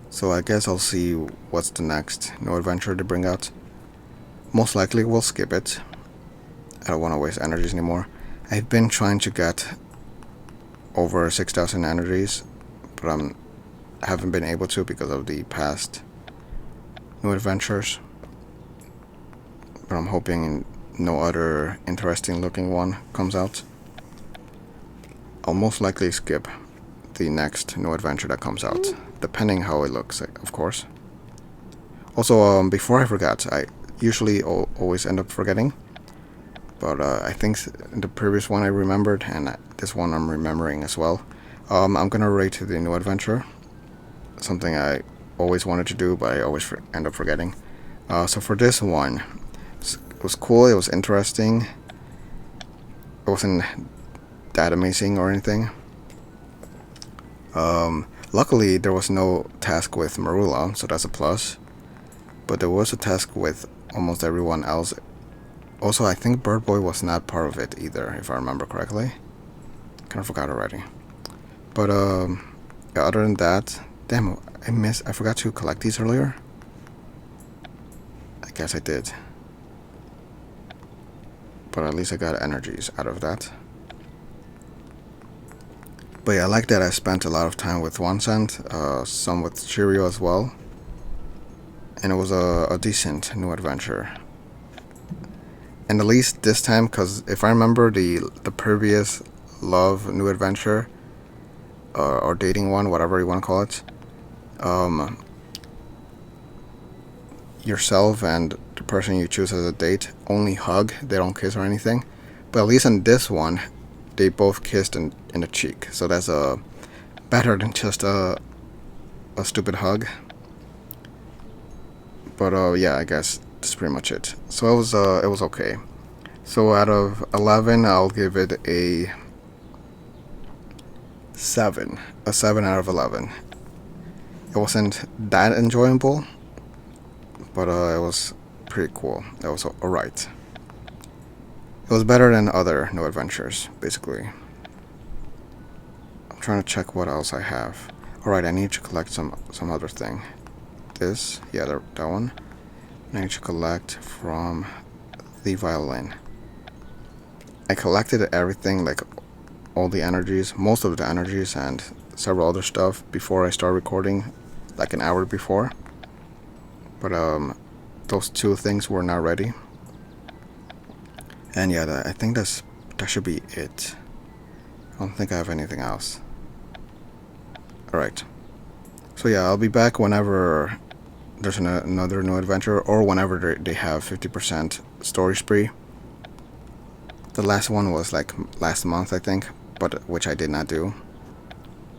So I guess I'll see what's the next new adventure to bring out. Most likely we'll skip it. I don't want to waste energies anymore. I've been trying to get over 6,000 energies, but I haven't been able to because of the past new adventures. But I'm hoping no other interesting looking one comes out. I'll most likely skip the next new adventure that comes out, depending how it looks, of course. Also, before I forget, I usually always end up forgetting, but I think the previous one I remembered, and this one I'm remembering as well. I'm gonna rate the new adventure, something I always wanted to do, but I always end up forgetting. So for this one, it was cool, it was interesting, it wasn't that amazing or anything. Luckily, there was no task with Marula, so that's a plus. But there was a task with almost everyone else. Also, I think Bird Boy was not part of it either, if I remember correctly. Kind of forgot already. But yeah, other than that, damn, I forgot to collect these earlier. I guess I did. But at least I got energies out of that. But yeah, I like that I spent a lot of time with 1 cent, some with Cheerio as well. And it was a decent new adventure. And at least this time, because if I remember the previous love new adventure, or dating one, whatever you want to call it, yourself and the person you choose as a date only hug, they don't kiss or anything. But at least in this one, they both kissed in the cheek, so that's better than just a stupid hug. But yeah, I guess that's pretty much it. So it was okay. So out of 11, I'll give it a 7. A 7 out of 11. It wasn't that enjoyable, but it was pretty cool. It was alright. It was better than other new adventures, basically. I'm trying to check what else I have. Alright, I need to collect some other thing. This, yeah, that one. I need to collect from the violin. I collected everything, like all the energies, most of the energies, and several other stuff before I started recording, like an hour before. But those 2 things were not ready. And yeah, I think that should be it. I don't think I have anything else. Alright. So yeah, I'll be back whenever there's another new adventure, or whenever they have 50% story spree. The last one was like last month, I think, but which I did not do.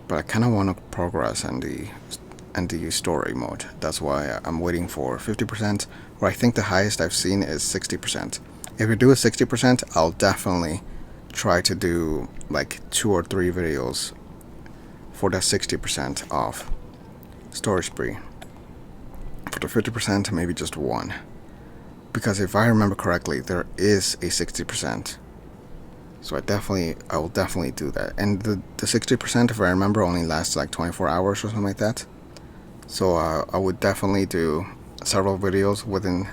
But I kind of want to progress in the story mode. That's why I'm waiting for 50%, or I think the highest I've seen is 60%. If we do a 60%, I'll definitely try to do like 2 or 3 videos for that 60% off story spree. For the 50%, maybe just 1. Because if I remember correctly, there is a 60%. So I will definitely do that. And the 60%, if I remember, only lasts like 24 hours or something like that. So I would definitely do several videos within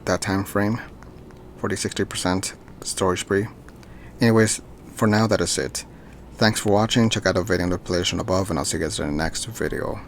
that time frame for the 60% story spree. Anyways, for now that is it. Thanks for watching. Check out the video in the playlist above, and I'll see you guys in the next video.